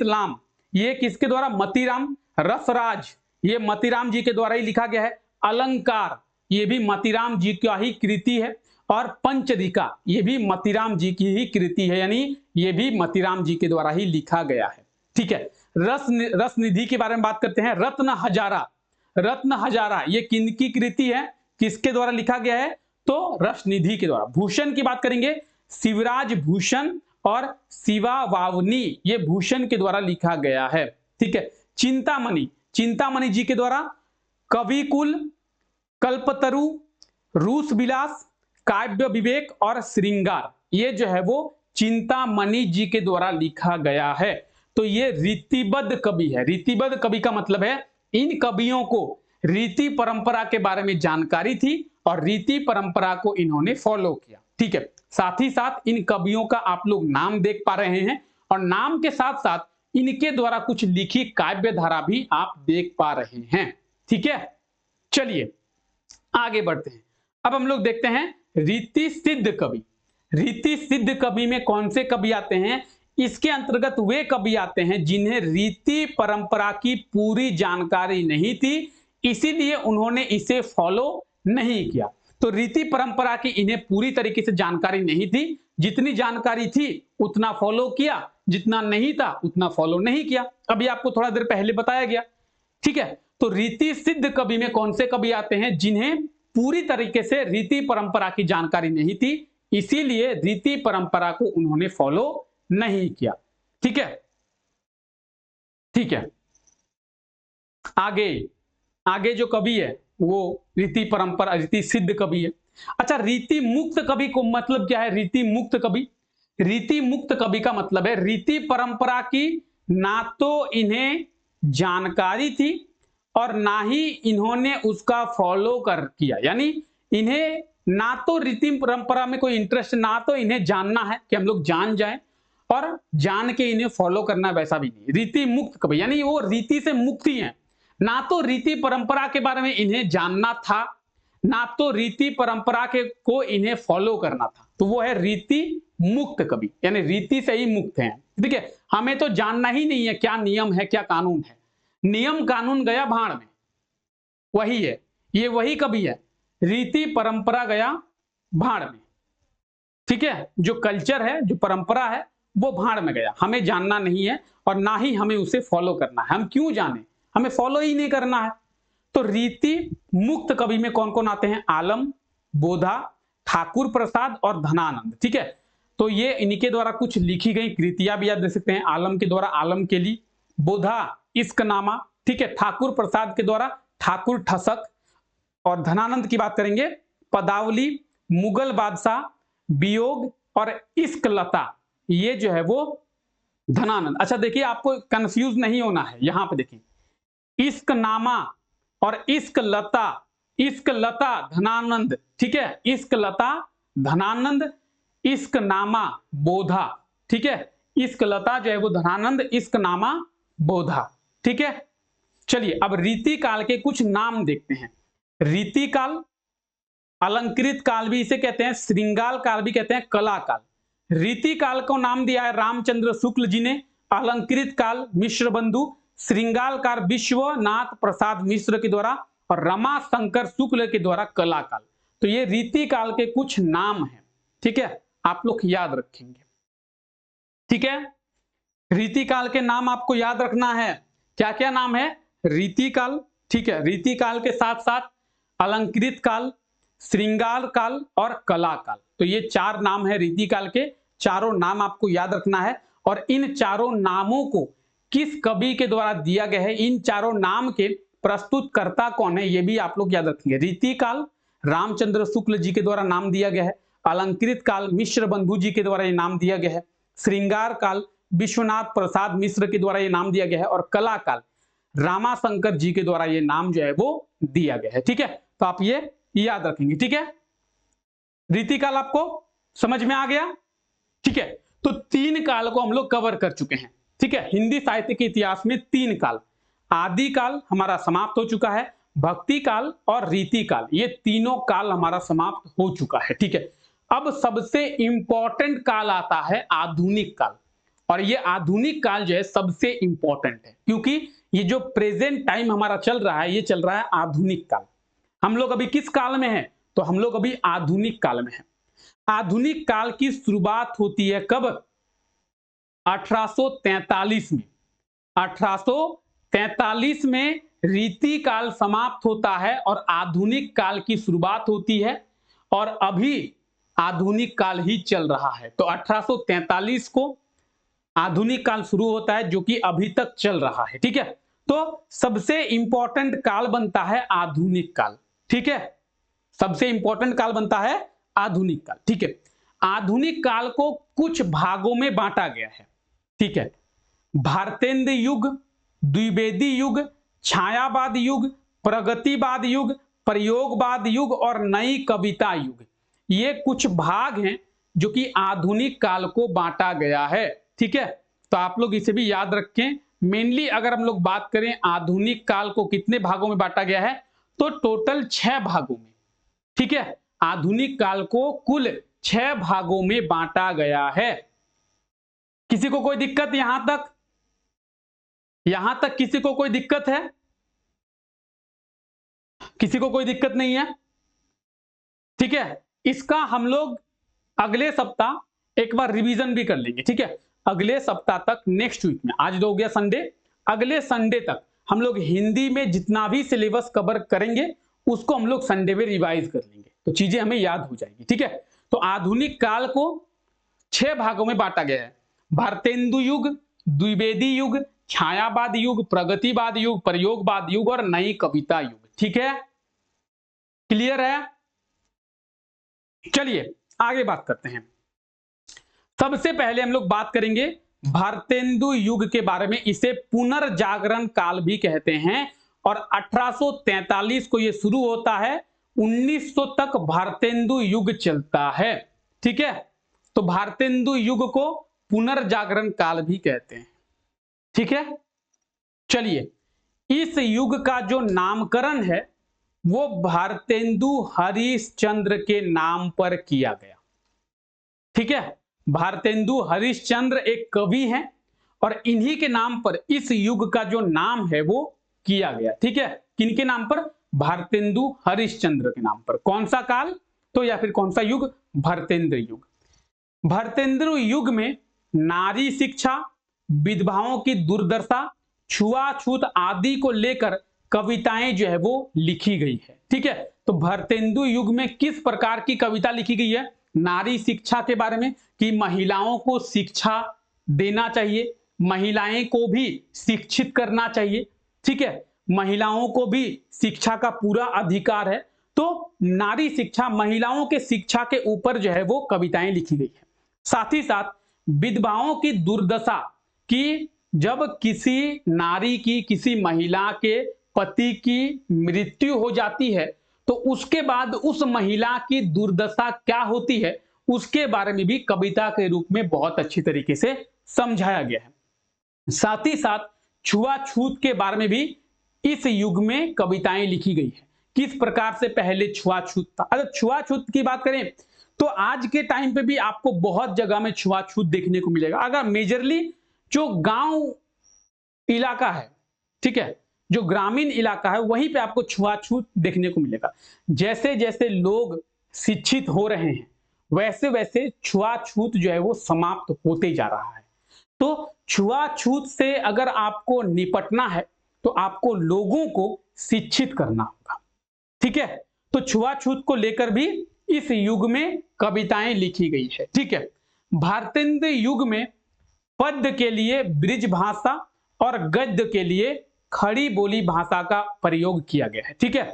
राम, ये किसके द्वारा, मतीराम। रसराज, ये मतीराम जी के द्वारा ही लिखा गया है। अलंकार, ये भी मतीराम जी की ही कृति है। और पंचरिका, ये भी मतीराम जी की ही कृति है, यानी ये भी मतीराम जी के द्वारा ही लिखा गया है। ठीक है, रसनिधि के बारे में बात करते हैं। रत्न हजारा ये किनकी कृति है, किसके द्वारा लिखा गया है, तो रसनिधि के द्वारा। भूषण की बात करेंगे, शिवराज भूषण और शिवा वावनी, ये भूषण के द्वारा लिखा गया है। ठीक है, चिंतामणि जी के द्वारा कविकुल, कल्पतरु, रूस विलास, काव्य विवेक और श्रृंगार, ये जो है वो चिंतामणि जी के द्वारा लिखा गया है। तो ये रीतिबद्ध कवि है। रीतिबद्ध कवि का मतलब है इन कवियों को रीति परंपरा के बारे में जानकारी थी और रीति परंपरा को इन्होंने फॉलो किया। ठीक है, साथ ही साथ इन कवियों का आप लोग नाम देख पा रहे हैं और नाम के साथ साथ इनके द्वारा कुछ लिखी काव्य धारा भी आप देख पा रहे हैं। ठीक है, चलिए आगे बढ़ते हैं। अब हम लोग देखते हैं रीति सिद्ध कवि। रीति सिद्ध कवि में कौन से कवि आते हैं, इसके अंतर्गत वे कवि आते हैं जिन्हें रीति परंपरा की पूरी जानकारी नहीं थी, इसीलिए उन्होंने इसे फॉलो नहीं किया। तो रीति परंपरा की इन्हें पूरी तरीके से जानकारी नहीं थी, जितनी जानकारी थी उतना फॉलो किया, जितना नहीं था उतना फॉलो नहीं किया। अभी आपको थोड़ा देर पहले बताया गया ठीक है। तो रीति सिद्ध कवि में कौन से कवि आते हैं? जिन्हें पूरी तरीके से रीति परंपरा की जानकारी नहीं थी, इसीलिए रीति परंपरा को उन्होंने फॉलो नहीं किया। ठीक है, ठीक है। आगे आगे जो कवि है वो रीति परंपरा रीति सिद्ध कवि है। अच्छा, रीति मुक्त कवि को मतलब क्या है? रीति मुक्त कवि, रीति मुक्त कवि का मतलब है रीति परंपरा की ना तो इन्हें जानकारी थी और ना ही इन्होंने उसका फॉलो कर किया, यानी इन्हें ना तो रीति परंपरा में कोई इंटरेस्ट, ना तो इन्हें जानना है कि हम लोग जान जाएं और जान के इन्हें फॉलो करना, वैसा भी नहीं। रीति मुक्त कवि यानी वो रीति से मुक्त ही है, ना तो रीति परंपरा के बारे में इन्हें जानना था, ना तो रीति परंपरा के को इन्हें फॉलो करना था। तो वो है रीति मुक्त कवि, यानी रीति से ही मुक्त हैं। ठीक है, हमें तो जानना ही नहीं है क्या नियम है क्या कानून है, नियम कानून गया भाड़ में, वही है, ये वही कवि है, रीति परंपरा गया भाड़ में। ठीक है, जो कल्चर है जो परंपरा है वो भाड़ में गया, हमें जानना नहीं है और ना ही हमें उसे फॉलो करना है। हम क्यों जाने, हमें फॉलो ही नहीं करना है। तो रीति मुक्त कवि में कौन कौन आते हैं? आलम, बोधा, ठाकुर प्रसाद और धनानंद। ठीक है, तो ये इनके द्वारा कुछ लिखी गई कृतियां भी आप देख सकते हैं। आलम के द्वारा आलम केली, बोधा इश्कनामा, ठीक है, ठाकुर प्रसाद के द्वारा ठाकुर ठसक, और धनानंद की बात करेंगे पदावली, मुगल बादशाह, वियोग और इश्क लता, ये जो है वो धनानंद। अच्छा देखिए, आपको कंफ्यूज नहीं होना है, यहां पे देखिए इश्कनामा और इश्क लता धनानंद, ठीक है, इश्क लता धनानंद, इश्कनामा बोधा। ठीक है, इश्क लता जो है वो धनानंद, इश्कनामा बोधा। ठीक है, चलिए अब रीति काल के कुछ नाम देखते हैं। रीति काल, अलंकृत काल भी इसे कहते हैं, श्रृंगार काल भी कहते हैं, कला काल। रीति काल को नाम दिया है रामचंद्र शुक्ल जी ने, अलंकृत काल मिश्र बंधु, श्रृंगार काल विश्वनाथ प्रसाद मिश्र के द्वारा और रमा शंकर शुक्ल के द्वारा कला काल। तो ये रीति काल के कुछ नाम हैं। ठीक है, आप लोग याद रखेंगे। ठीक है, रीति काल के नाम आपको याद रखना है। क्या क्या नाम है? रीति काल, ठीक है, रीति काल के साथ साथ अलंकृत काल, श्रृंगार काल और कला काल। तो ये चार नाम है रीति काल के, चारों नाम आपको याद रखना है। और इन चारों नामों को किस कवि के द्वारा दिया गया है, इन चारों नाम के प्रस्तुतकर्ता कौन है, ये भी आप लोग याद रखेंगे। रीति काल रामचंद्र शुक्ल जी के द्वारा नाम दिया गया है, अलंकृत काल मिश्र बंधु जी के द्वारा ये नाम दिया गया है, श्रृंगार काल विश्वनाथ प्रसाद मिश्र के द्वारा ये नाम दिया गया है और कला काल रामाशंकर जी के द्वारा ये नाम जो है वो दिया गया है। ठीक है, तो आप ये याद रखेंगे। ठीक है, रीति काल आपको समझ में आ गया। ठीक है, तो तीन काल को हम लोग कवर कर चुके हैं। ठीक है, हिंदी साहित्य के इतिहास में तीन काल, आदि काल हमारा समाप्त हो चुका है, भक्ति काल और रीति काल, ये तीनों काल हमारा समाप्त हो चुका है। ठीक है, अब सबसे इंपॉर्टेंट काल आता है आधुनिक काल, और ये आधुनिक काल जो है सबसे इंपॉर्टेंट है, क्योंकि ये जो प्रेजेंट टाइम हमारा चल रहा है ये चल रहा है आधुनिक काल। हम लोग अभी किस काल में हैं? तो हम लोग अभी आधुनिक काल में हैं। आधुनिक काल की शुरुआत होती है कब? 1843 में। 1843 में रीति काल समाप्त होता है और आधुनिक काल की शुरुआत होती है, और अभी आधुनिक काल ही चल रहा है। तो 1843 को आधुनिक काल शुरू होता है जो कि अभी तक चल रहा है। ठीक है, तो सबसे इंपॉर्टेंट काल बनता है आधुनिक काल। ठीक है, सबसे इंपॉर्टेंट काल बनता है आधुनिक काल। ठीक है, आधुनिक काल को कुछ भागों में बांटा गया है। ठीक है, भारतेंद्र युग, द्विवेदी युग, छायावाद युग, प्रगतिवाद युग, प्रयोगवाद युग और नई कविता युग, ये कुछ भाग हैं जो कि आधुनिक काल को बांटा गया है। ठीक है, तो आप लोग इसे भी याद रखें। मेनली अगर हम लोग बात करें आधुनिक काल को कितने भागों में बांटा गया है, तो टोटल 6 भागों में। ठीक है, आधुनिक काल को कुल 6 भागों में बांटा गया है। किसी को कोई दिक्कत यहां तक? यहां तक किसी को कोई दिक्कत है? किसी को कोई दिक्कत नहीं है? ठीक है, इसका हम लोग अगले सप्ताह एक बार रिवीजन भी कर लेंगे। ठीक है, अगले सप्ताह तक, नेक्स्ट वीक में, आज तो हो गया संडे, अगले संडे तक हम लोग हिंदी में जितना भी सिलेबस कवर करेंगे उसको हम लोग संडे में रिवाइज कर लेंगे, तो चीजें हमें याद हो जाएगी। ठीक है, तो आधुनिक काल को 6 भागों में बांटा गया है। भारतेंदु युग, द्विवेदी युग, छायावाद युग, प्रगतिवाद युग, प्रयोगवाद युग और नई कविता युग। ठीक है, क्लियर है? चलिए आगे बात करते हैं। सबसे पहले हम लोग बात करेंगे भारतेंदु युग के बारे में। इसे पुनर्जागरण काल भी कहते हैं और 1843 को यह शुरू होता है, 1900 तक भारतेंदु युग चलता है। ठीक है, तो भारतेंदु युग को पुनर्जागरण काल भी कहते हैं। ठीक है, चलिए इस युग का जो नामकरण है वो भारतेंदु हरिश्चंद्र के नाम पर किया गया। ठीक है, भारतेंदु हरिश्चंद्र एक कवि हैं और इन्हीं के नाम पर इस युग का जो नाम है वो किया गया। ठीक है, किनके नाम पर? भारतेंदु हरिश्चंद्र के नाम पर। कौन सा काल तो या फिर कौन सा युग? भारतेंद्र युग। भारतेंद्र युग में नारी शिक्षा, विधवाओं की दुर्दशा, छुआछूत आदि को लेकर कविताएं जो है वो लिखी गई है। ठीक है, तो भारतेंदु युग में किस प्रकार की कविता लिखी गई है? नारी शिक्षा के बारे में कि महिलाओं को शिक्षा देना चाहिए, महिलाएं को भी शिक्षित करना चाहिए। ठीक है, महिलाओं को भी शिक्षा का पूरा अधिकार है। तो नारी शिक्षा, महिलाओं के शिक्षा के ऊपर जो है वो कविताएं लिखी गई है। साथ ही साथ विधवाओं की दुर्दशा कि जब किसी नारी की, किसी महिला के पति की मृत्यु हो जाती है तो उसके बाद उस महिला की दुर्दशा क्या होती है उसके बारे में भी कविता के रूप में बहुत अच्छी तरीके से समझाया गया है। साथ ही साथ छुआछूत के बारे में भी इस युग में कविताएं लिखी गई है। किस प्रकार से पहले छुआछूत था। अगर छुआछूत की बात करें तो आज के टाइम पे भी आपको बहुत जगह में छुआछूत देखने को मिलेगा। अगर मेजरली जो गांव इलाका है, ठीक है, जो ग्रामीण इलाका है वहीं पे आपको छुआछूत देखने को मिलेगा। जैसे जैसे लोग शिक्षित हो रहे हैं वैसे वैसे छुआछूत जो है वो समाप्त होते जा रहा है। तो छुआछूत से अगर आपको निपटना है तो आपको लोगों को शिक्षित करना होगा। ठीक है, तो छुआछूत को लेकर भी इस युग में कविताएं लिखी गई है। ठीक है, भारतेंद्र युग में पद्य के लिए ब्रिज भाषा और गद्य के लिए खड़ी बोली भाषा का प्रयोग किया गया है। ठीक है,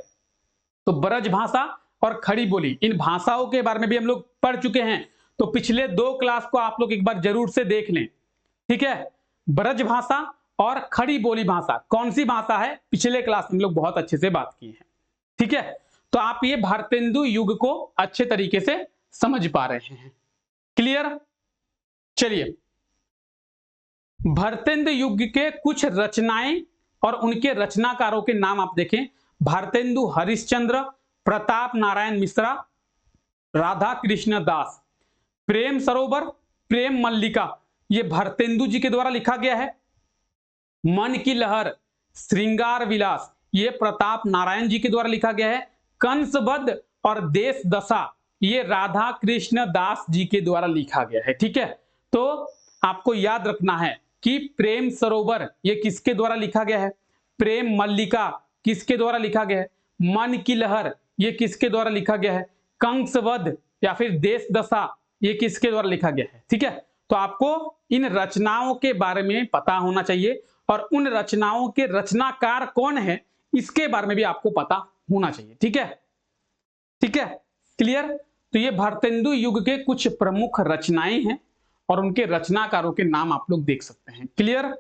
तो ब्रज भाषा और खड़ी बोली, इन भाषाओं के बारे में भी हम लोग पढ़ चुके हैं, तो पिछले 2 क्लास को आप लोग एक बार जरूर से देख लें। ठीक है, ब्रज भाषा और खड़ी बोली भाषा कौन सी भाषा है, पिछले क्लास में हम लोग बहुत अच्छे से बात की है। ठीक है, तो आप ये भारतेंदु युग को अच्छे तरीके से समझ पा रहे हैं। क्लियर? चलिए भारतेंद्र युग के कुछ रचनाएं और उनके रचनाकारों के नाम आप देखें। भारतेंदु हरिश्चंद्र, प्रताप नारायण मिश्रा, राधा कृष्ण दास। प्रेम सरोवर, प्रेम मल्लिका, ये भारतेंदु जी के द्वारा लिखा गया है। मन की लहर, श्रृंगार विलास, ये प्रताप नारायण जी के द्वारा लिखा गया है। कंसवध और देश दशा, ये राधा कृष्ण दास जी के द्वारा लिखा गया है। ठीक है, तो आपको याद रखना है कि प्रेम सरोवर ये किसके द्वारा लिखा गया है, प्रेम मल्लिका किसके द्वारा लिखा गया है, मन की लहर ये किसके द्वारा लिखा गया है, कंसवध या फिर देश दशा ये किसके द्वारा लिखा गया है। ठीक है, तो आपको इन रचनाओं के बारे में पता होना चाहिए और उन रचनाओं के रचनाकार कौन है इसके बारे में भी आपको पता होना चाहिए। ठीक है, ठीक है, क्लियर? तो ये भारतेंदु युग के कुछ प्रमुख रचनाएं हैं और उनके रचनाकारों के नाम आप लोग देख सकते हैं। क्लियर?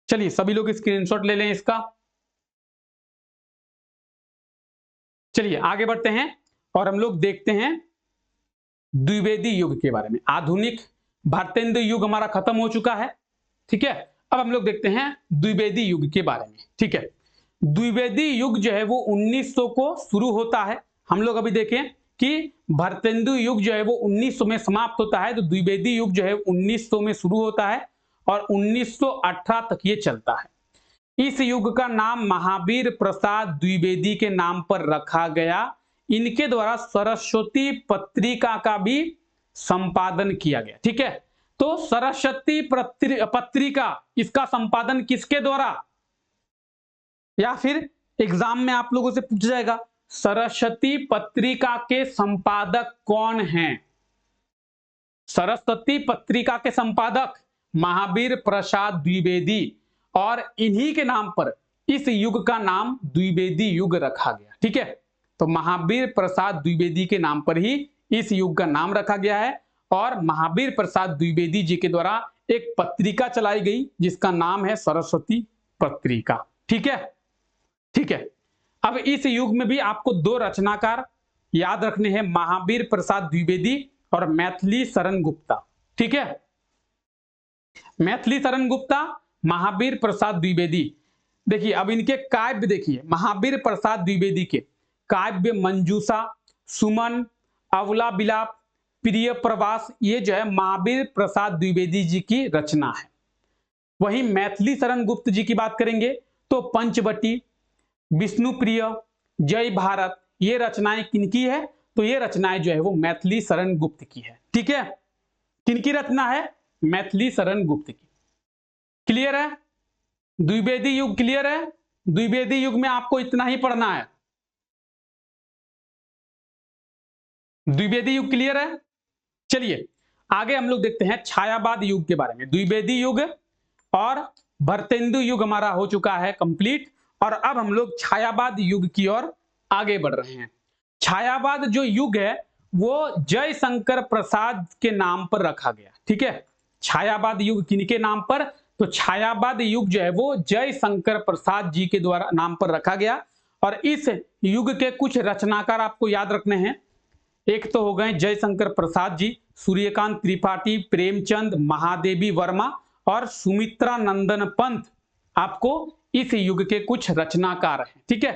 चलिए सभी लोग स्क्रीनशॉट ले लें इसका। चलिए आगे बढ़ते हैं और हम लोग देखते हैं द्विवेदी युग के बारे में। आधुनिक भारतेंदु युग हमारा खत्म हो चुका है। ठीक है, अब हम लोग देखते हैं द्विवेदी युग के बारे में। ठीक है, द्विवेदी युग जो है वो 1900 को शुरू होता है। हम लोग अभी देखें कि भारतेंदु युग जो है वो 1900 में समाप्त होता है, तो द्विवेदी युग जो है 1900 में शुरू होता है और 1918 तक ये चलता है। इस युग का नाम महावीर प्रसाद द्विवेदी के नाम पर रखा गया। इनके द्वारा सरस्वती पत्रिका का भी संपादन किया गया। ठीक है, तो सरस्वती पत्रिका इसका संपादन किसके द्वारा? या फिर एग्जाम में आप लोगों से पूछा जाएगा सरस्वती पत्रिका के संपादक कौन हैं? सरस्वती पत्रिका के संपादक महावीर प्रसाद द्विवेदी, और इन्हीं के नाम पर इस युग का नाम द्विवेदी युग रखा गया। ठीक है, तो महावीर प्रसाद द्विवेदी के नाम पर ही इस युग का नाम रखा गया है, और महावीर प्रसाद द्विवेदी जी के द्वारा एक पत्रिका चलाई गई जिसका नाम है सरस्वती पत्रिका। ठीक है, ठीक है। अब इस युग में भी आपको दो रचनाकार याद रखने हैं, महावीर प्रसाद द्विवेदी और मैथिली शरण गुप्ता। ठीक है, मैथिली शरण गुप्ता, महावीर प्रसाद द्विवेदी। देखिए अब इनके काव्य देखिए, महावीर प्रसाद द्विवेदी के काव्य मंजूषा, सुमन, अवला विलाप, प्रिय प्रवास, ये जो है महावीर प्रसाद द्विवेदी जी की रचना है। वहीं मैथिली शरण गुप्त जी की बात करेंगे तो पंचवटी, विष्णुप्रिय, जय भारत, ये रचनाएं किनकी है? तो ये रचनाएं जो है वो मैथिली शरण गुप्त की है। ठीक है, किनकी रचना है? मैथिली शरण गुप्त की। क्लियर है? द्विवेदी युग क्लियर है? द्विवेदी युग में आपको इतना ही पढ़ना है। द्विवेदी युग क्लियर है? चलिए आगे हम लोग देखते हैं छायावाद युग के बारे में। द्विवेदी युग और भरतेंदु युग हमारा हो चुका है कंप्लीट, और अब हम लोग छायावाद युग की ओर आगे बढ़ रहे हैं। छायावाद जो युग है वो जयशंकर प्रसाद के नाम पर रखा गया। ठीक है, छायावाद युग किनके नाम पर? तो छायावाद युग जो है वो जयशंकर प्रसाद जी के द्वारा नाम पर रखा गया, और इस युग के कुछ रचनाकार आपको याद रखने हैं। एक तो हो गए जयशंकर प्रसाद जी, सूर्यकांत त्रिपाठी, प्रेमचंद, महादेवी वर्मा और सुमित्रा नंदन पंत, आपको इस युग के कुछ रचनाकार हैं। ठीक है,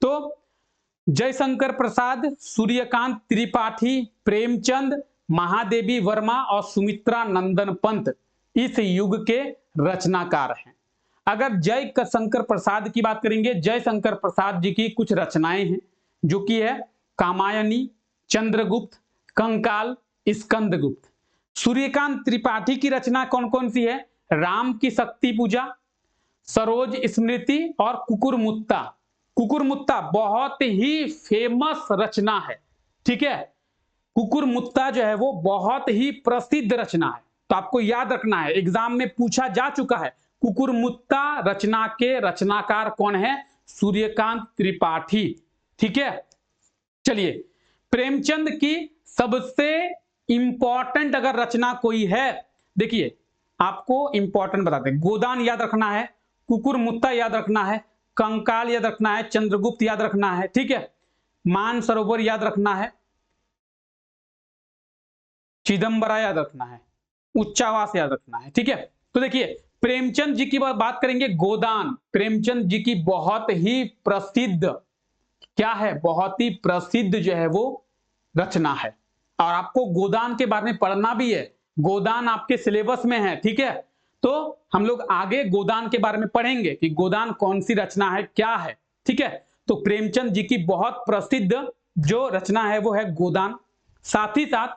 तो जयशंकर प्रसाद, सूर्यकांत त्रिपाठी, प्रेमचंद, महादेवी वर्मा और सुमित्रा नंदन पंत इस युग के रचनाकार हैं। अगर जयशंकर प्रसाद की बात करेंगे, जयशंकर प्रसाद जी की कुछ रचनाएं हैं जो कि है कामायनी, चंद्रगुप्त, कंकाल, स्कंदगुप्त। सूर्यकांत त्रिपाठी की रचना कौन कौन सी है? राम की शक्ति पूजा, सरोज स्मृति और कुकुरमुत्ता। कुकुरमुत्ता बहुत ही फेमस रचना है। ठीक है, कुकुरमुत्ता जो है वो बहुत ही प्रसिद्ध रचना है, तो आपको याद रखना है, एग्जाम में पूछा जा चुका है। कुकुरमुत्ता रचना के रचनाकार कौन है? सूर्यकांत त्रिपाठी। ठीक है, चलिए प्रेमचंद की सबसे इंपॉर्टेंट अगर रचना कोई है, देखिए आपको इंपॉर्टेंट बताते हैं, गोदान याद रखना है, कुकुरमुत्ता याद रखना है, कंकाल याद रखना है, चंद्रगुप्त याद रखना है। ठीक है, मानसरोवर याद रखना है, चिदंबरा याद रखना है, उच्चावास याद रखना है। ठीक है, तो देखिए प्रेमचंद जी की बात करेंगे, गोदान प्रेमचंद जी की बहुत ही प्रसिद्ध, क्या है, बहुत ही प्रसिद्ध जो है वो रचना है, और आपको गोदान के बारे में पढ़ना भी है, गोदान आपके सिलेबस में है। ठीक है, तो हम लोग आगे गोदान के बारे में पढ़ेंगे कि गोदान कौन सी रचना है, क्या है। ठीक है, तो प्रेमचंद जी की बहुत प्रसिद्ध जो रचना है वो है गोदान, साथ ही साथ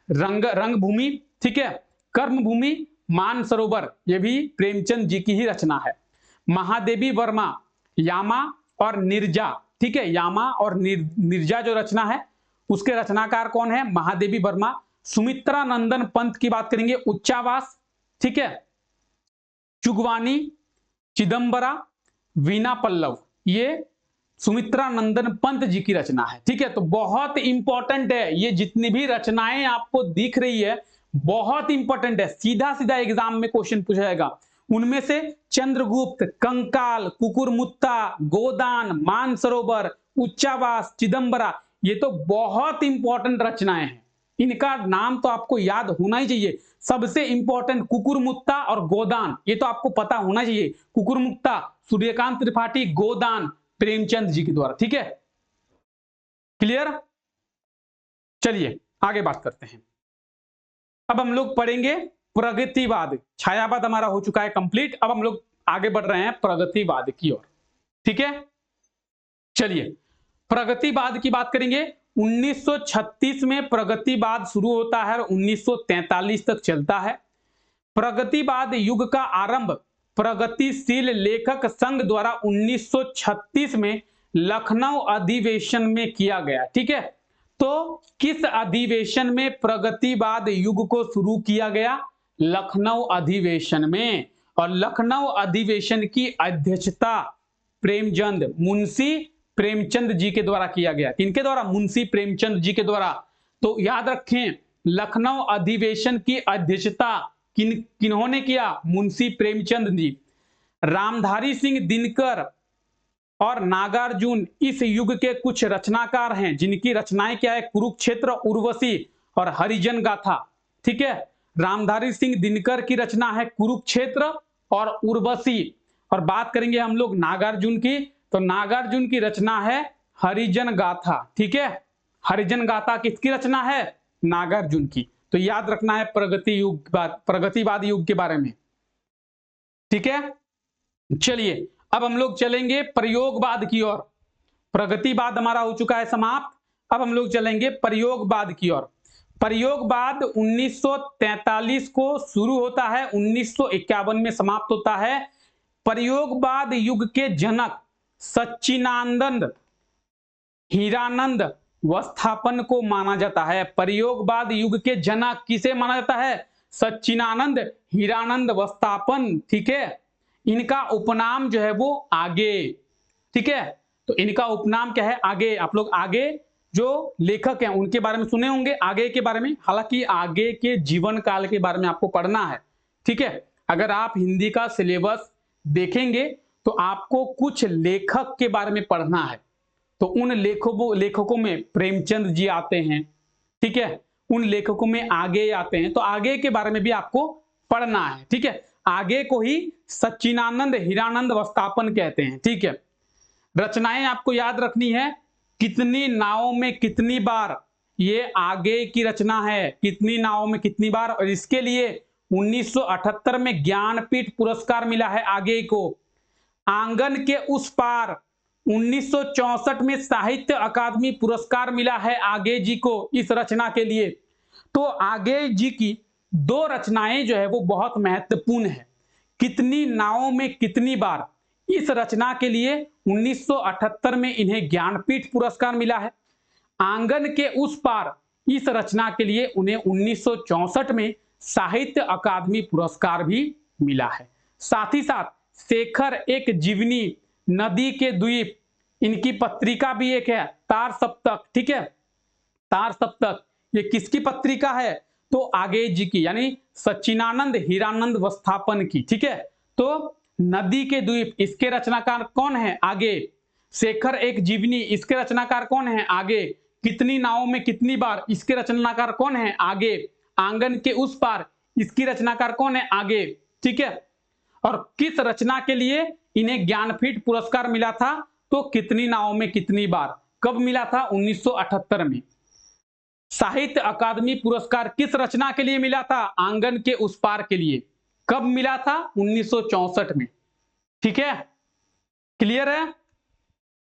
रंगभूमि, ठीक है, कर्मभूमि, मानसरोवर, ये भी प्रेमचंद जी की ही रचना है। महादेवी वर्मा, यामा और निर्जा, ठीक है, यामा और निर्जा जो रचना है उसके रचनाकार कौन है? महादेवी वर्मा। सुमित्रा नंदन पंत की बात करेंगे, उच्चावास, ठीक है, चुगवानी, चिदंबरा, वीना पल्लव, ये सुमित्रा नंदन पंत जी की रचना है। ठीक है, तो बहुत इंपॉर्टेंट है, ये जितनी भी रचनाएं आपको दिख रही है बहुत इंपॉर्टेंट है, सीधा सीधा एग्जाम में क्वेश्चन पूछा जाएगा। उनमें से चंद्रगुप्त, कंकाल, कुकुरमुत्ता, गोदान, मानसरोवर, उच्चावास, चिदंबरा, ये तो बहुत इंपॉर्टेंट रचनाएं हैं, इनका नाम तो आपको याद होना ही चाहिए। सबसे इंपॉर्टेंट कुकुरमुत्ता और गोदान, ये तो आपको पता होना चाहिए। कुकुरमुत्ता सूर्यकांत त्रिपाठी, गोदान प्रेमचंद जी के द्वारा। ठीक है, क्लियर? चलिए आगे बात करते हैं। अब हम लोग पढ़ेंगे प्रगतिवाद। छायावाद हमारा हो चुका है कंप्लीट, अब हम लोग आगे बढ़ रहे हैं प्रगतिवाद की ओर। ठीक है, चलिए प्रगतिवाद की बात करेंगे। 1936 में प्रगतिवाद शुरू होता है और 1943 तक चलता है। प्रगतिवाद युग का आरंभ प्रगतिशील लेखक संघ द्वारा 1936 में लखनऊ अधिवेशन में किया गया। ठीक है, तो किस अधिवेशन में प्रगतिवाद युग को शुरू किया गया? लखनऊ अधिवेशन में। और लखनऊ अधिवेशन की अध्यक्षता प्रेमचंद, मुंशी प्रेमचंद जी के द्वारा किया गया। किनके द्वारा? मुंशी प्रेमचंद जी के द्वारा। तो याद रखें, लखनऊ अधिवेशन की अध्यक्षता किन्होंने किया? मुंशी प्रेमचंद जी। रामधारी सिंह दिनकर और नागार्जुन इस युग के कुछ रचनाकार हैं, जिनकी रचनाएं क्या है? कुरुक्षेत्र, उर्वशी और हरिजन गाथा। ठीक है, रामधारी सिंह दिनकर की रचना है कुरुक्षेत्र और उर्वशी। और बात करेंगे हम लोग नागार्जुन की, तो नागार्जुन की रचना है हरिजन गाथा। ठीक है, हरिजन गाथा किसकी रचना है? नागार्जुन की। तो याद रखना है प्रगतिवाद युग के बारे में। ठीक है, चलिए अब हम लोग चलेंगे प्रयोगवाद की ओर। प्रगतिवाद हमारा हो चुका है समाप्त, अब हम लोग चलेंगे प्रयोगवाद की ओर। प्रयोगवाद 1943 को शुरू होता है, 1951 में समाप्त होता है। प्रयोगवाद युग के जनक सच्चिदानंद हीरानंद विस्थापन को माना जाता है। प्रयोगवाद युग के जनक किसे माना जाता है? सच्चिदानंद हीरानंद विस्थापन। ठीक है, इनका उपनाम जो है वो आगे। ठीक है, तो इनका उपनाम क्या है? आगे। आप लोग आगे जो लेखक हैं उनके बारे में सुने होंगे, आगे के बारे में। हालांकि आगे के जीवन काल के बारे में आपको पढ़ना है। ठीक है, अगर आप हिंदी का सिलेबस देखेंगे तो आपको कुछ लेखक के बारे में पढ़ना है। तो उन लेखकों में प्रेमचंद जी आते हैं। ठीक है, उन लेखकों में आगे आते हैं, तो आगे के बारे में भी आपको पढ़ना है। ठीक है, आगे को ही सच्चिदानंद हीरानंद विस्थापन कहते हैं। ठीक है, रचनाएं आपको याद रखनी है। कितनी नावों में कितनी बार, ये आगे की रचना है। कितनी नावों में कितनी बार, और इसके लिए 1978 में ज्ञानपीठ पुरस्कार मिला है आगे को। आंगन के उस पार 1964 में साहित्य अकादमी पुरस्कार मिला है आगे जी को इस रचना के लिए। तो आगे जी की दो रचनाएं जो है वो बहुत महत्वपूर्ण है। कितनी नावों में कितनी बार, इस रचना के लिए 1978 में इन्हें ज्ञानपीठ पुरस्कार मिला है। आंगन के उस पार, इस रचना के लिए उन्हें 1964 में साहित्य अकादमी पुरस्कार भी मिला है। साथ ही साथ शेखर एक जीवनी, नदी के द्वीप, इनकी पत्रिका भी एक है, तार सप्तक। ठीक है, तार सप्तक ये किसकी पत्रिका है? तो आगे जी की, यानी सच्चिदानंद हीरानंद विस्थापन की। ठीक है, तो नदी के द्वीप इसके रचनाकार कौन है? आगे। शेखर एक जीवनी इसके रचनाकार कौन है? आगे। कितनी नावों में कितनी बार इसके रचनाकार कौन है? आगे। आंगन के उस पार इसकी रचनाकार कौन है? आगे। ठीक है, और किस रचना के लिए इन्हें ज्ञानपीठ पुरस्कार मिला था? तो कितनी नावों में कितनी बार। कब मिला था? 1978 में। साहित्य अकादमी पुरस्कार किस रचना के लिए मिला था? आंगन के उस पार के लिए। कब मिला था? 1964 में। ठीक है, क्लियर है?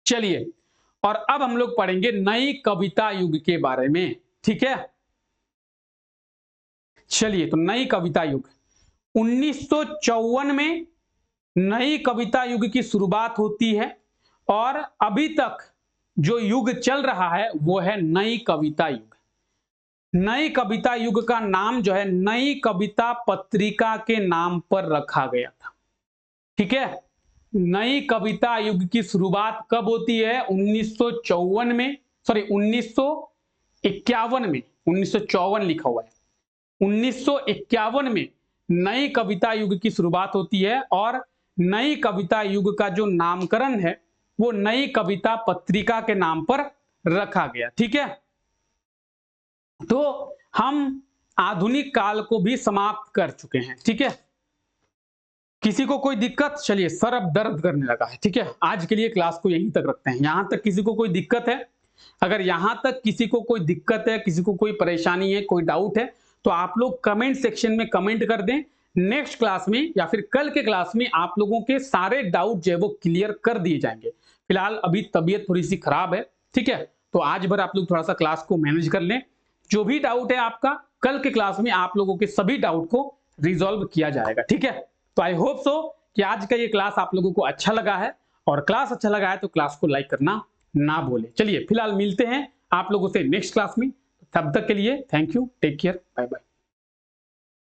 चलिए, और अब हम लोग पढ़ेंगे नई कविता युग के बारे में। ठीक है, चलिए, तो नई कविता युग 1954 में नई कविता युग की शुरुआत होती है, और अभी तक जो युग चल रहा है वो है नई कविता युग। नई कविता युग का नाम जो है नई कविता पत्रिका के नाम पर रखा गया था। ठीक है, नई कविता युग की शुरुआत कब होती है? 1951 में, सॉरी 1951 में, 1954 लिखा हुआ है। 1951 में नई कविता युग की शुरुआत होती है, और नई कविता युग का जो नामकरण है वो नई कविता पत्रिका के नाम पर रखा गया। ठीक है, तो हम आधुनिक काल को भी समाप्त कर चुके हैं। ठीक है, किसी को कोई दिक्कत? चलिए, सर अब दर्द करने लगा है। ठीक है, आज के लिए क्लास को यहीं तक रखते हैं। यहां तक किसी को कोई दिक्कत है? अगर यहां तक किसी को कोई दिक्कत है, किसी को कोई परेशानी है, कोई डाउट है, तो आप लोग कमेंट सेक्शन में कमेंट कर दें। नेक्स्ट क्लास में या फिर कल के क्लास में आप लोगों के सारे डाउट जो है वो क्लियर कर दिए जाएंगे। फिलहाल अभी तबीयत थोड़ी सी खराब है। ठीक है, तो आज भर आप लोग थोड़ा सा क्लास को मैनेज कर लें। जो भी डाउट है आपका, कल के क्लास में आप लोगों के सभी डाउट को रिजॉल्व किया जाएगा। ठीक है, तो आई होप सो कि आज का ये क्लास आप लोगों को अच्छा लगा है, और क्लास अच्छा लगा है तो क्लास को लाइक करना ना भूलें। चलिए फिलहाल मिलते हैं आप लोगों से नेक्स्ट क्लास में, तब तक के लिए thank you, take care, bye bye.